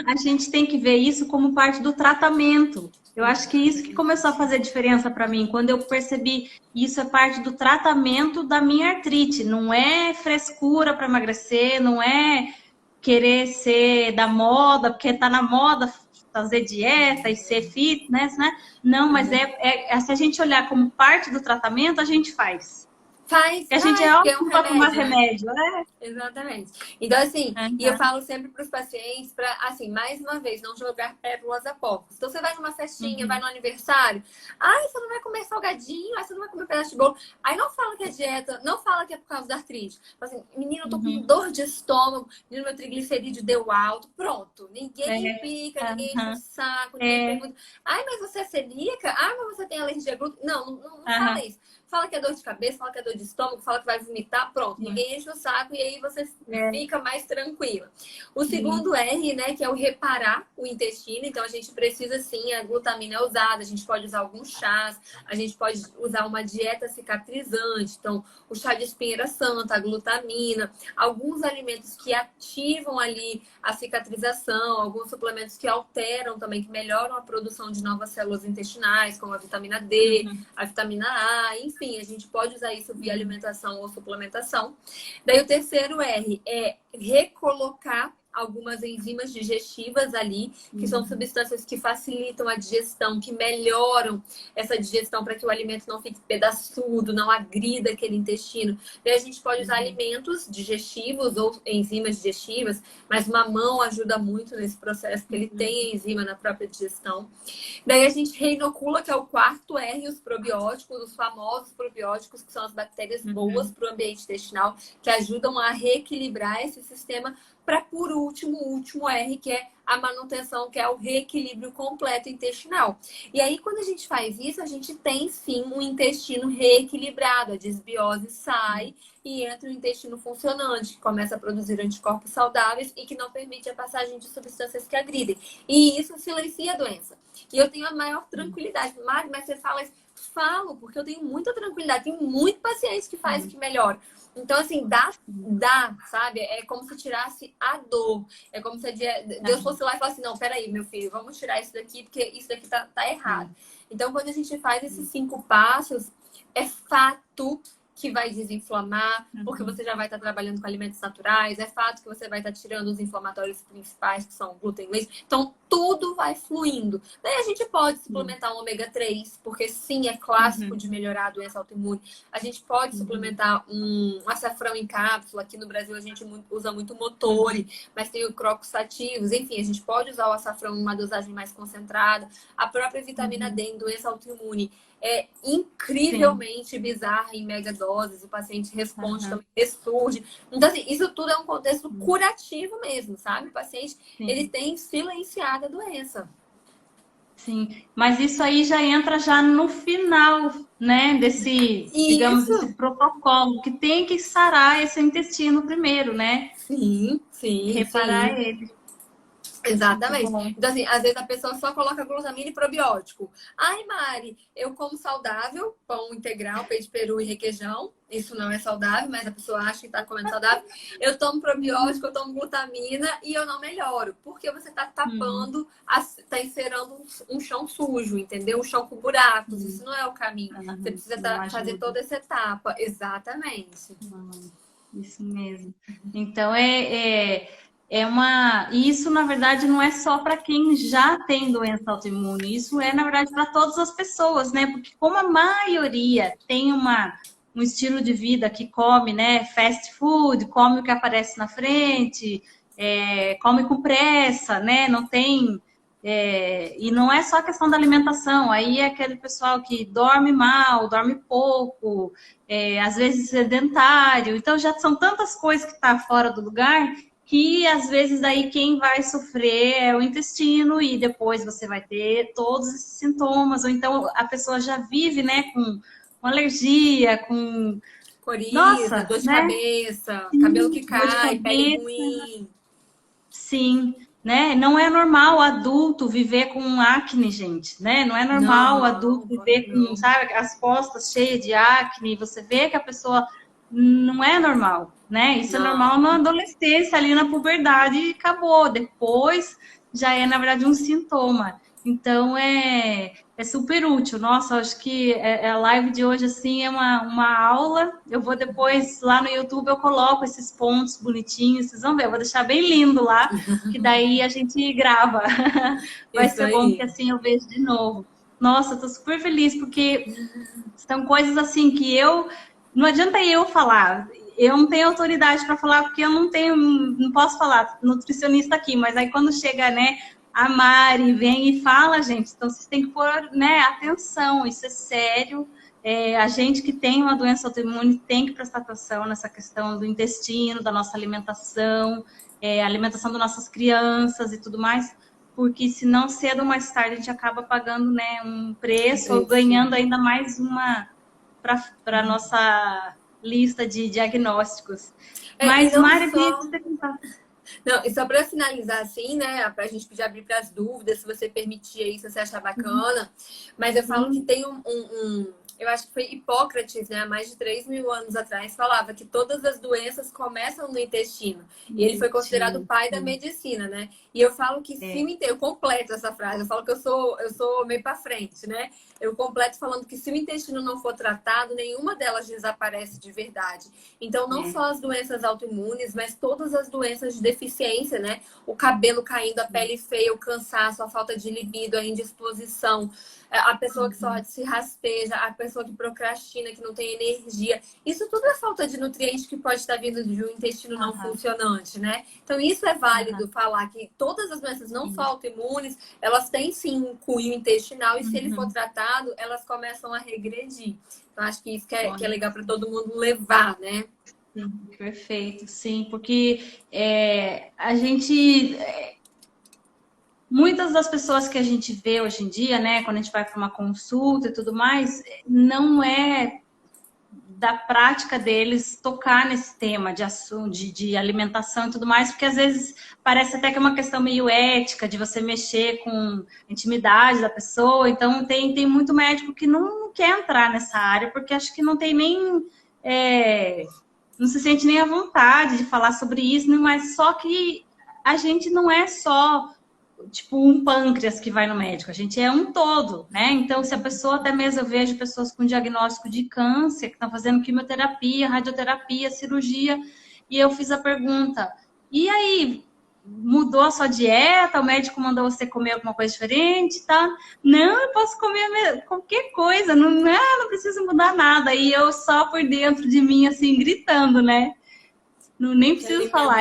A gente tem que ver isso como parte do tratamento. Eu acho que isso que começou a fazer diferença para mim. Quando eu percebi isso é parte do tratamento da minha artrite. Não é frescura para emagrecer, não é querer ser da moda, porque tá na moda fazer dieta e ser fitness, né? Não, mas se a gente olhar como parte do tratamento, a gente faz. Porque a gente é óbvio para tomar remédio, né? Exatamente. Então, assim, e eu falo sempre para os pacientes, para, assim, mais uma vez, não jogar pérolas a poucos. Então, você vai numa festinha, vai no aniversário, ai, você não vai comer salgadinho, ai, você não vai comer pedaço de bolo. Aí não fala que é dieta, não fala que é por causa da artrite. Assim, menino, eu tô com dor de estômago, menino, meu triglicerídeo deu alto, pronto. Ninguém implica, ninguém enche o saco, ninguém pergunta, ai, mas você é celíaca? Ai, mas você tem alergia a glúten? Não fala isso. Fala que é dor de cabeça, fala que é dor de estômago, fala que vai vomitar, pronto. Ninguém enche o saco e aí você fica mais tranquila. O segundo R, né, que é o reparar o intestino. Então, a gente precisa, sim, a glutamina é usada. A gente pode usar alguns chás. A gente pode usar uma dieta cicatrizante. Então, o chá de espinheira santa, a glutamina. Alguns alimentos que ativam ali a cicatrização. Alguns suplementos que alteram também, que melhoram a produção de novas células intestinais, como a vitamina D, a vitamina A, enfim. A gente pode usar isso via alimentação ou suplementação. Daí o terceiro R é recolocar algumas enzimas digestivas ali, que são substâncias que facilitam a digestão, que melhoram essa digestão para que o alimento não fique pedaçudo, não agrida aquele intestino. Daí a gente pode usar alimentos digestivos ou enzimas digestivas, mas o mamão ajuda muito nesse processo, porque ele tem enzima na própria digestão. Daí a gente reinocula, que é o quarto R, os probióticos, os famosos probióticos, que são as bactérias boas para o ambiente intestinal, que ajudam a reequilibrar esse sistema. Para, por último, o último R, que é a manutenção, que é o reequilíbrio completo intestinal. E aí, quando a gente faz isso, a gente tem sim um intestino reequilibrado, a desbiose sai e entra o intestino funcionante, que começa a produzir anticorpos saudáveis e que não permite a passagem de substâncias que agridem. E isso silencia a doença. E eu tenho a maior tranquilidade. Mari, mas você fala isso? Falo, porque eu tenho muita tranquilidade. Tem muito paciente que faz que melhora. Então, assim, dá, sabe? É como se tirasse a dor. É como se Deus fosse lá e falasse, não, peraí, meu filho, vamos tirar isso daqui, porque isso daqui tá errado. Então, quando a gente faz esses 5 passos, é fato que vai desinflamar, porque você já vai estar trabalhando com alimentos naturais, é fato que você vai estar tirando os inflamatórios principais, que são glúten e leite. Então, tudo vai fluindo. Daí a gente pode suplementar um ômega 3, porque sim, é clássico de melhorar a doença autoimune. A gente pode suplementar um açafrão em cápsula. Aqui no Brasil a gente usa muito Motori, mas tem o Crocus sativos. Enfim, a gente pode usar o açafrão em uma dosagem mais concentrada. A própria vitamina D em doença autoimune é incrivelmente bizarra em mega doses. O paciente responde, também ressurge. Então, assim, isso tudo é um contexto curativo mesmo, sabe? O paciente, ele tem silenciado a doença. Sim, mas isso aí já entra já no final, né, desse, digamos, desse protocolo, que tem que sarar esse intestino primeiro, né? Sim, Reparar ele. Exatamente. Então, assim, às vezes a pessoa só coloca glutamina e probiótico. Ai, Mari, eu como saudável, pão integral, peito de peru e requeijão. Isso não é saudável, mas a pessoa acha que tá comendo saudável. Eu tomo probiótico, eu tomo glutamina e eu não melhoro. Porque você tá tapando, tá encerando um chão sujo, entendeu? Um chão com buracos. Isso não é o caminho. Você precisa fazer toda essa etapa. Exatamente. Isso mesmo. Então, isso, na verdade, não é só para quem já tem doença autoimune. Isso é, na verdade, para todas as pessoas, né? Porque como a maioria tem um estilo de vida que come, né, fast food, come o que aparece na frente, come com pressa, né? Não tem... e não é só a questão da alimentação. Aí é aquele pessoal que dorme mal, dorme pouco, às vezes sedentário. Então, já são tantas coisas que estão fora do lugar que às vezes daí quem vai sofrer é o intestino e depois você vai ter todos esses sintomas, ou então a pessoa já vive, né, com alergia, com coriza, dor de cabeça, cabelo que cai, pele ruim. Sim, né? Não é normal adulto viver com acne, gente, né? Não é normal adulto viver com, sabe, as costas cheias de acne. Você vê que a pessoa não é normal, né? Isso é normal na adolescência, ali na puberdade e acabou. Depois já é, na verdade, um sintoma. Então, é super útil. Nossa, acho que a live de hoje, assim, é uma aula. Eu vou depois, lá no YouTube, eu coloco esses pontos bonitinhos. Vocês vão ver, eu vou deixar bem lindo lá, que daí a gente grava. Vai ser bom, porque assim eu vejo de novo. Nossa, eu tô super feliz, porque são coisas assim que não adianta eu falar. Eu não tenho autoridade para falar, porque eu não posso falar nutricionista aqui, mas aí quando chega, né, a Mari vem e fala, gente, então vocês têm que pôr, né, atenção, isso é sério. A gente que tem uma doença autoimune tem que prestar atenção nessa questão do intestino, da nossa alimentação, alimentação das nossas crianças e tudo mais, porque senão cedo ou mais tarde a gente acaba pagando, né, um preço ou ganhando ainda mais uma para a nossa lista de diagnósticos. Mas, Mari, você contar. Não, e só para finalizar assim, né, para a gente poder abrir para as dúvidas, se você permitir aí, se você achar bacana, mas eu falo que tem eu acho que foi Hipócrates, né, há mais de 3.000 anos atrás, falava que todas as doenças começam no intestino. E ele foi considerado o pai da medicina, né? E eu falo que eu completo essa frase, eu falo que eu sou meio para frente, né? Eu completo falando que se o intestino não for tratado, nenhuma delas desaparece de verdade. Então, não só as doenças autoimunes, mas todas as doenças de deficiência, né? O cabelo caindo, a pele feia, o cansaço, a falta de libido, a indisposição, a pessoa que só se rasteja, a pessoa que procrastina, que não tem energia. Isso tudo é falta de nutrientes que pode estar vindo de um intestino não funcionante, né? Então, isso é válido falar que todas as doenças, não só autoimunes, elas têm sim um cunho intestinal e se ele for tratado, elas começam a regredir. Então, acho que isso que é legal para todo mundo levar, né? Perfeito, sim, porque a gente... muitas das pessoas que a gente vê hoje em dia, né, quando a gente vai para uma consulta e tudo mais, não é da prática deles tocar nesse tema de assunto, de alimentação e tudo mais, porque às vezes parece até que é uma questão meio ética, de você mexer com a intimidade da pessoa. Então, tem muito médico que não quer entrar nessa área, porque acho que não tem nem... não se sente nem à vontade de falar sobre isso, mas só que a gente não é só tipo um pâncreas que vai no médico, a gente é um todo, né? Então, se a pessoa, até mesmo eu vejo pessoas com diagnóstico de câncer, que estão fazendo quimioterapia, radioterapia, cirurgia, e eu fiz a pergunta, e aí, mudou a sua dieta? O médico mandou você comer alguma coisa diferente, tá? Não, eu posso comer qualquer coisa, não preciso mudar nada. E eu só por dentro de mim, assim, gritando, né? Não, nem preciso falar,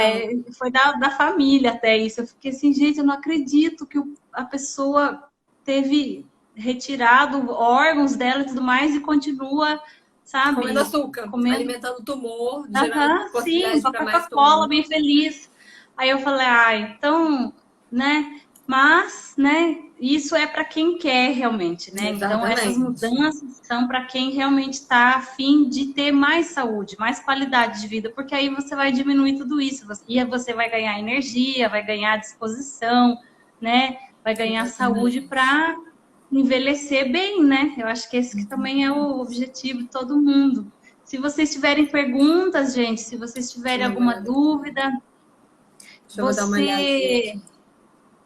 foi da família até isso. Eu fiquei assim, gente, eu não acredito que a pessoa teve retirado órgãos dela e tudo mais e continua, sabe? Comendo açúcar, alimentando tumor, gerando sim, possibilidade para mais Coca-Cola, tumor. bem feliz. Aí eu falei, então, né? Mas, né? Isso é para quem quer realmente, né? Exatamente. Então, essas mudanças são para quem realmente está a fim de ter mais saúde, mais qualidade de vida, porque aí você vai diminuir tudo isso. E você vai ganhar energia, vai ganhar disposição, né? Vai ganhar saúde para envelhecer bem, né? Eu acho que esse que também é o objetivo de todo mundo. Se vocês tiverem perguntas, gente, se vocês tiverem alguma dúvida,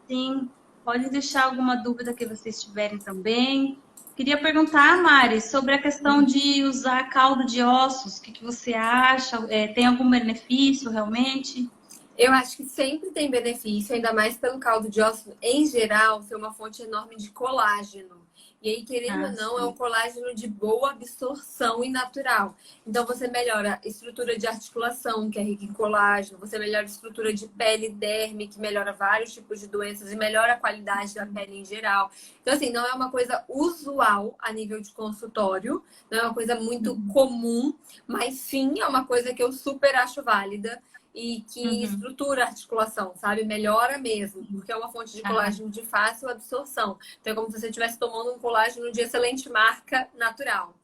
sim, pode deixar alguma dúvida que vocês tiverem também. Queria perguntar, Mari, sobre a questão de usar caldo de ossos. O que você acha? Tem algum benefício realmente? Eu acho que sempre tem benefício, ainda mais pelo caldo de ossos, em geral, ser uma fonte enorme de colágeno. E aí, querendo ou não, é um colágeno de boa absorção e natural. Então, você melhora a estrutura de articulação, que é rica em colágeno. Você melhora a estrutura de pele, derme, que melhora vários tipos de doenças e melhora a qualidade da pele em geral. Então, assim, não é uma coisa usual a nível de consultório. Não é uma coisa muito comum. Mas, sim, é uma coisa que eu super acho válida. E que estrutura a articulação, sabe? Melhora mesmo, porque é uma fonte de colágeno de fácil absorção. Então é como se você estivesse tomando um colágeno de excelente marca natural.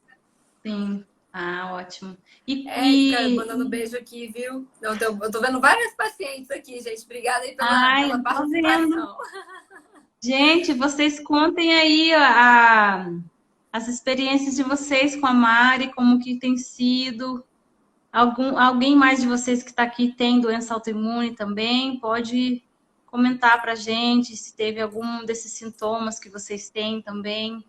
Sim. Ótimo. Cara, mandando beijo aqui, viu? Eu tô vendo várias pacientes aqui, gente. Obrigada aí pela participação. Gente, vocês contem aí as experiências de vocês com a Mari, como que tem sido. Alguém mais de vocês que está aqui tem doença autoimune também? Pode comentar para a gente se teve algum desses sintomas que vocês têm também.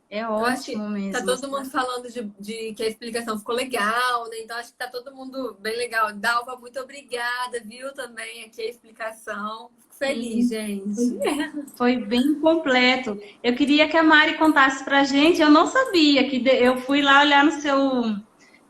É ótimo mesmo. Tá todo mundo falando de que a explicação ficou legal, né? Então acho que tá todo mundo bem legal. Dalva, muito obrigada, viu? Também aqui a explicação. Fico feliz, gente. Foi bem completo. Eu queria que a Mari contasse pra gente. Eu não sabia que eu fui lá olhar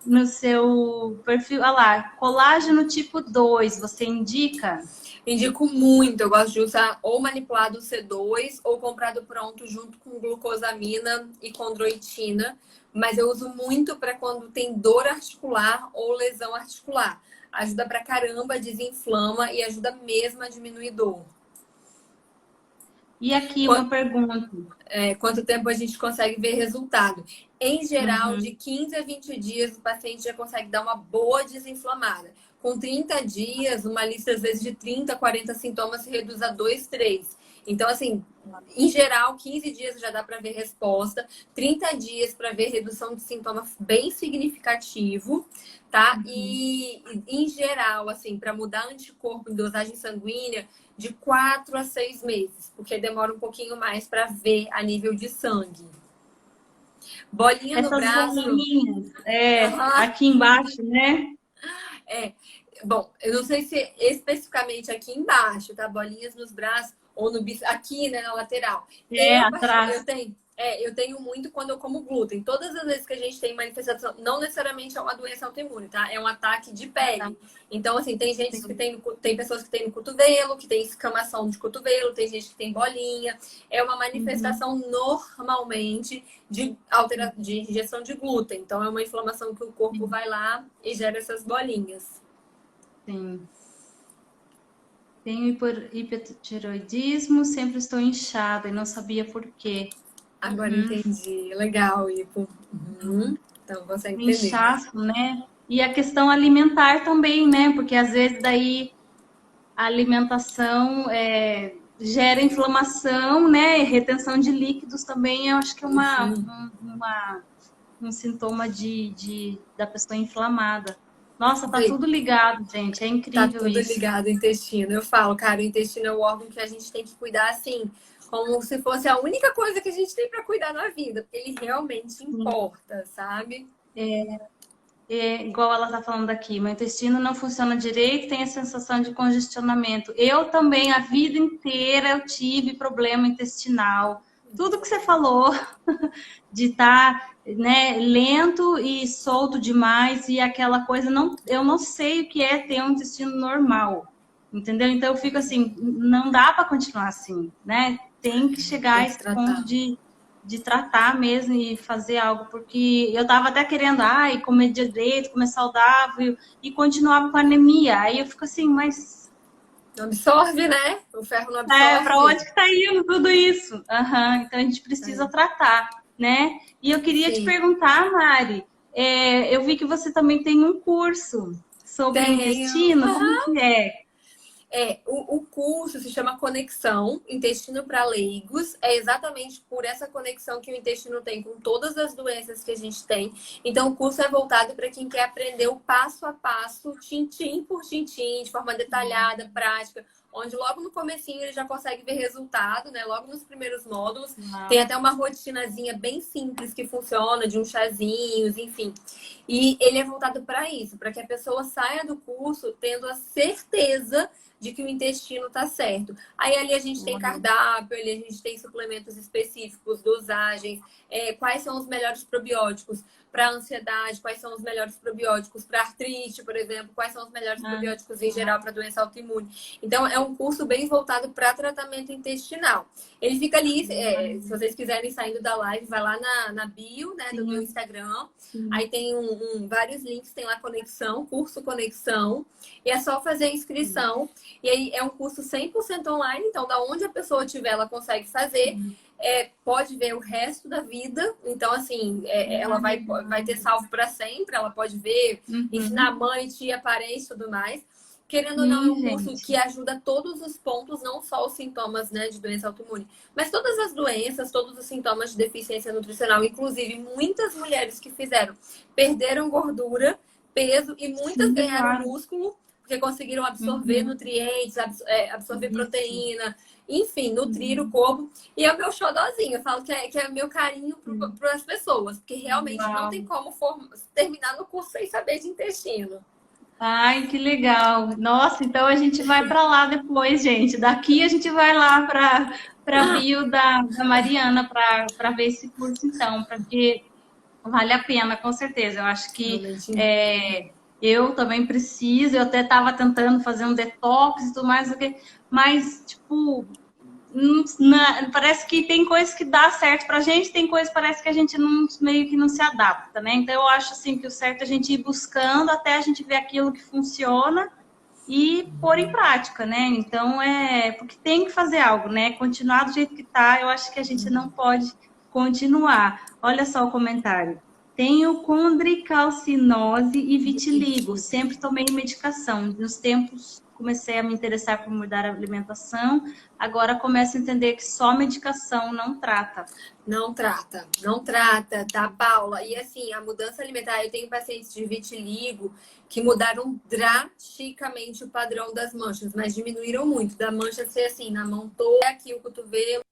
no seu perfil, olha lá, colágeno tipo 2, você indica? Indico muito, eu gosto de usar ou manipulado C2 ou comprado pronto junto com glucosamina e condroitina, mas eu uso muito para quando tem dor articular ou lesão articular. Ajuda pra caramba, desinflama e ajuda mesmo a diminuir dor. E aqui uma pergunta. Quanto tempo a gente consegue ver resultado? Em geral, de 15 a 20 dias, o paciente já consegue dar uma boa desinflamada. Com 30 dias, uma lista às vezes de 30, 40 sintomas se reduz a 2, 3. Então, assim, em geral, 15 dias já dá para ver resposta, 30 dias para ver redução de sintomas bem significativo, tá? E, em geral, assim, para mudar anticorpo em dosagem sanguínea, de 4 a 6 meses, porque demora um pouquinho mais para ver a nível de sangue. Bolinha no braço. Bolinhas, aqui embaixo, né? Bom, eu não sei se especificamente aqui embaixo, tá? Bolinhas nos braços ou no aqui, né, na lateral. Atrás. Eu tenho muito quando eu como glúten. Todas as vezes que a gente tem manifestação, não necessariamente é uma doença autoimune, tá? É um ataque de pele. Então, assim, tem gente que tem pessoas que tem no cotovelo, que tem escamação de cotovelo, tem gente que tem bolinha. É uma manifestação normalmente de ingestão de glúten. Então, é uma inflamação que o corpo vai lá e gera essas bolinhas. Sim. Tenho hipotireoidismo, sempre estou inchada e não sabia por quê. Agora entendi. Legal, Ipo. Então você entendeu. Inchaço, né? E a questão alimentar também, né? Porque às vezes daí a alimentação gera inflamação, né? E retenção de líquidos também, eu acho que é um sintoma da pessoa inflamada. Nossa, tá tudo ligado, gente. É Tá incrível tudo isso. ligado ao intestino. Eu falo, cara, o intestino é o órgão que a gente tem que cuidar assim, como se fosse a única coisa que a gente tem para cuidar na vida, porque ele realmente importa, sabe? Igual ela tá falando aqui, meu intestino não funciona direito, tem a sensação de congestionamento. Eu também, a vida inteira, eu tive problema intestinal. Tudo que você falou, de estar, né, lento e solto demais, e aquela coisa, não, eu não sei o que é ter um intestino normal, entendeu? Então eu fico assim, não dá para continuar assim, né? Tem que chegar Tem a que esse ponto tratar. de tratar mesmo e fazer algo, porque eu tava até querendo, comer direito, comer saudável e continuava com anemia. Aí eu fico assim, mas Não absorve, né? O ferro não para absorve. onde que tá indo tudo isso? Então a gente precisa tratar, né? E eu queria te Sim. perguntar, Mari, eu vi que você também tem um curso sobre Tenho. intestino, como que é? O curso se chama Conexão Intestino para Leigos. É exatamente por essa conexão que o intestino tem com todas as doenças que a gente tem. Então, o curso é voltado para quem quer aprender o passo a passo, tintim por tintim, de forma detalhada, prática, onde logo no comecinho ele já consegue ver resultado, né? Logo nos primeiros módulos. Tem até uma rotinazinha bem simples que funciona, de uns chazinhos, enfim. E ele é voltado para isso, para que a pessoa saia do curso tendo a certeza de que o intestino tá certo. Aí ali a gente tem cardápio, ali a gente tem suplementos específicos, dosagens, quais são os melhores probióticos para ansiedade, quais são os melhores probióticos para artrite, por exemplo, quais são os melhores probióticos em geral para doença autoimune. Então, é um curso bem voltado para tratamento intestinal. Ele fica ali, se vocês quiserem saindo da live, vai lá na bio, né, do meu Instagram. Aí tem vários links, tem lá conexão, curso conexão, e é só fazer a inscrição. E aí é um curso 100% online, então da onde a pessoa estiver, ela consegue fazer. Pode ver o resto da vida. Então, assim, ela vai ter salvo para sempre. Ela pode ver, ensinar mãe, tia, parente e tudo mais. Querendo ou não, é um curso que ajuda todos os pontos, não só os sintomas, né, de doença autoimune, mas todas as doenças, todos os sintomas de deficiência nutricional. Inclusive, muitas mulheres que fizeram perderam gordura, peso e muitas ganharam músculo, porque conseguiram absorver nutrientes, absorver proteína, enfim, nutrir o corpo. E é o meu xodózinho, eu falo que é meu carinho para as pessoas, porque realmente não tem como terminar no curso sem saber de intestino. Ai, que legal. Nossa, então a gente vai para lá depois, gente. Daqui a gente vai lá para a bio da Mariana para ver esse curso, então, porque vale a pena, com certeza. Eu acho que eu também preciso. Eu até estava tentando fazer um detox e tudo mais, mas, tipo, parece que tem coisas que dá certo pra gente, tem coisas que parece que a gente não, meio que não se adapta, né? Então eu acho assim que o certo é a gente ir buscando até a gente ver aquilo que funciona e pôr em prática, né? Então porque tem que fazer algo, né? Continuar do jeito que tá, eu acho que a gente não pode continuar. Olha só o comentário. Tenho condricalcinose e vitiligo. Sempre tomei medicação. Nos tempos comecei a me interessar por mudar a alimentação. Agora começo a entender que só medicação não trata. Não trata, não trata, tá, Paula? E assim, a mudança alimentar, eu tenho pacientes de vitiligo que mudaram drasticamente o padrão das manchas, mas diminuíram muito. Da mancha ser assim, na mão toda, aqui o cotovelo,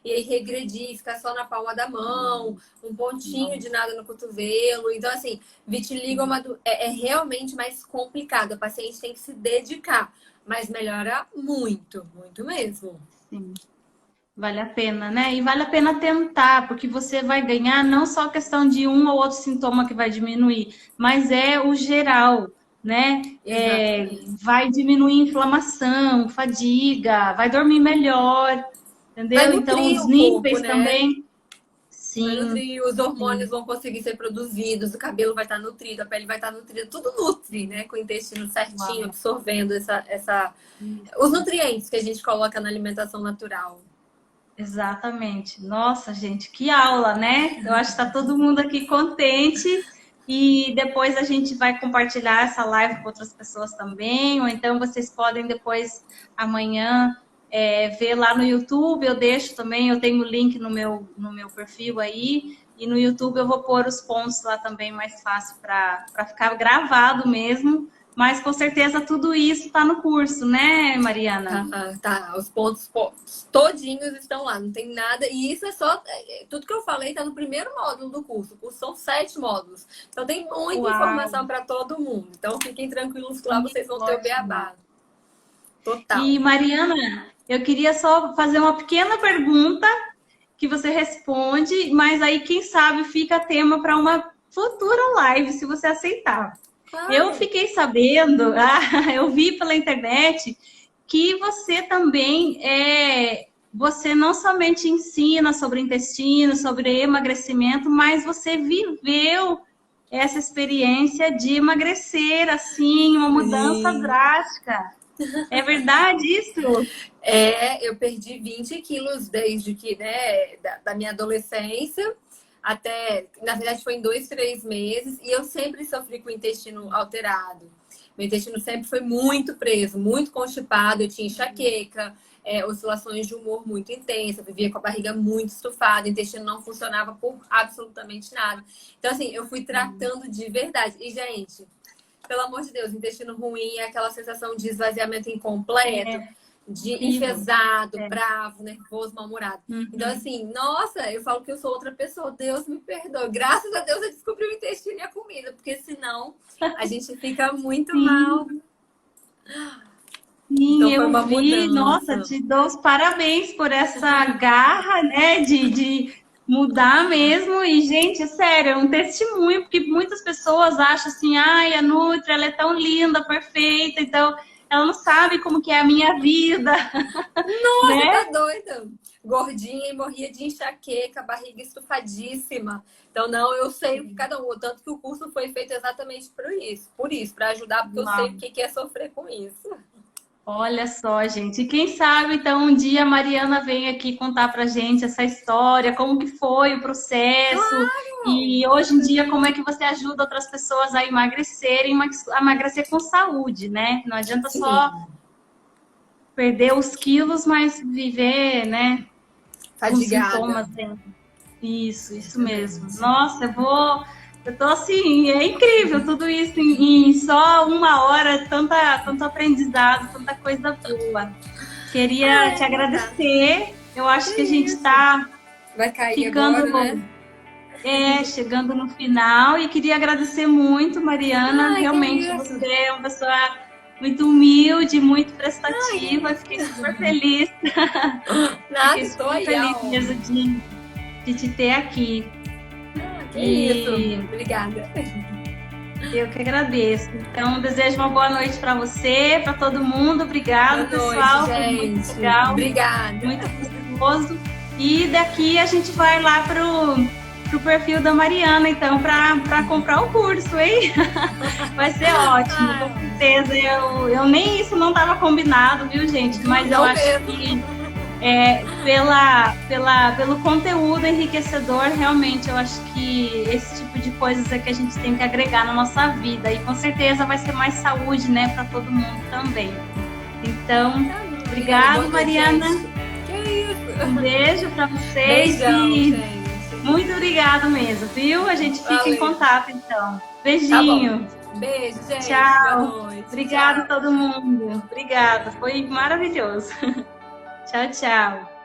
e aí regredir, ficar só na palma da mão, um pontinho de nada no cotovelo. Então, assim, vitiligo é realmente mais complicado. A paciente tem que se dedicar, mas melhora muito, muito mesmo. Sim. Vale a pena, né? E vale a pena tentar, porque você vai ganhar não só a questão de um ou outro sintoma que vai diminuir, mas é o geral, né? Vai diminuir inflamação, fadiga, vai dormir melhor, entendeu? Vai Então, nutrir os o corpo, níveis né? também. Sim. Vai nutrir, os hormônios vão conseguir ser produzidos, o cabelo vai estar nutrido, a pele vai estar nutrida, tudo nutre, né? Com o intestino certinho, Uau. absorvendo os nutrientes que a gente coloca na alimentação natural. Exatamente. Nossa, gente, que aula, né? Eu acho que está todo mundo aqui contente e depois a gente vai compartilhar essa live com outras pessoas também, ou então vocês podem depois, amanhã, ver lá no YouTube. Eu deixo também, eu tenho o link no meu perfil aí, e no YouTube eu vou pôr os pontos lá também mais fácil para ficar gravado mesmo. Mas com certeza tudo isso está no curso, né, Mariana? Tá. Os pontos todinhos estão lá, não tem nada. E isso é só. Tudo que eu falei está no primeiro módulo do curso. O curso são 7 módulos. Então tem muita informação para todo mundo. Então fiquem tranquilos que lá vocês vão ter o beabá. Total. E, Mariana, eu queria só fazer uma pequena pergunta que você responde, mas aí, quem sabe, fica tema para uma futura live, se você aceitar. Eu fiquei sabendo, eu vi pela internet, que você também você não somente ensina sobre intestino, sobre emagrecimento, mas você viveu essa experiência de emagrecer, assim, uma mudança drástica. É verdade isso? Eu perdi 20 quilos desde que, né, da minha adolescência. Até, na verdade, foi em 2, 3 meses, e eu sempre sofri com o intestino alterado. Meu intestino sempre foi muito preso, muito constipado, eu tinha enxaqueca, oscilações de humor muito intensas, vivia com a barriga muito estufada, o intestino não funcionava por absolutamente nada. Então, assim, eu fui tratando de verdade. E, gente, pelo amor de Deus, intestino ruim é aquela sensação de esvaziamento incompleto. De enfesado, bravo, nervoso, mal-humorado. Então, assim, nossa, eu falo que eu sou outra pessoa. Deus me perdoe. Graças a Deus eu descobri o intestino e a comida, porque senão a gente fica muito mal. Sim, então, eu vi. Nossa, te dou os parabéns por essa garra, né, de mudar mesmo. E, gente, sério, é um testemunho, porque muitas pessoas acham assim, ai, a Nutri, ela é tão linda, perfeita, então ela não sabe como que é a minha vida. Nossa, né? Tá doida. Gordinha e morria de enxaqueca, barriga estufadíssima. Então, não, eu sei o que cada um. Tanto que o curso foi feito exatamente por isso, para ajudar, porque eu sei o que é sofrer com isso. Olha só, gente. E quem sabe, então, um dia a Mariana vem aqui contar pra gente essa história, como que foi o processo. Claro! E hoje em dia, como é que você ajuda outras pessoas a emagrecerem, a emagrecer com saúde, né? Não adianta só perder os quilos, mas viver, né? Fadigada. Com sintomas. Isso mesmo. Nossa, eu tô assim, é incrível tudo isso em só 1 hora, tanto aprendizado, tanta coisa boa. Queria te agradecer. Eu acho que a gente tá ficando agora, né? Chegando no final, e queria agradecer muito, Mariana. Realmente você é uma pessoa muito humilde, muito prestativa. Fiquei super feliz. Nada, Fiquei super feliz mesmo de te ter aqui. Isso. Obrigada. Eu que agradeço. Então, desejo uma boa noite para você, para todo mundo. Obrigada, pessoal. Foi muito legal. Obrigada. Muito gostoso. E daqui a gente vai lá pro perfil da Mariana, então, para comprar o curso, hein? Vai ser ótimo, com certeza. Eu nem isso não estava combinado, viu, gente? Mas eu acho que pelo conteúdo enriquecedor, realmente, eu acho que esse tipo de coisas é que a gente tem que agregar na nossa vida. E com certeza vai ser mais saúde, né, para todo mundo também. Então, obrigada, Mariana. Que isso? Um beijo para vocês. Beijão, gente. Muito obrigada mesmo, viu? A gente fica em contato, então. Beijinho. Tá. Beijo, gente. Tchau. Boa noite. Obrigada a todo mundo. Obrigada. Foi maravilhoso. Tchau, tchau.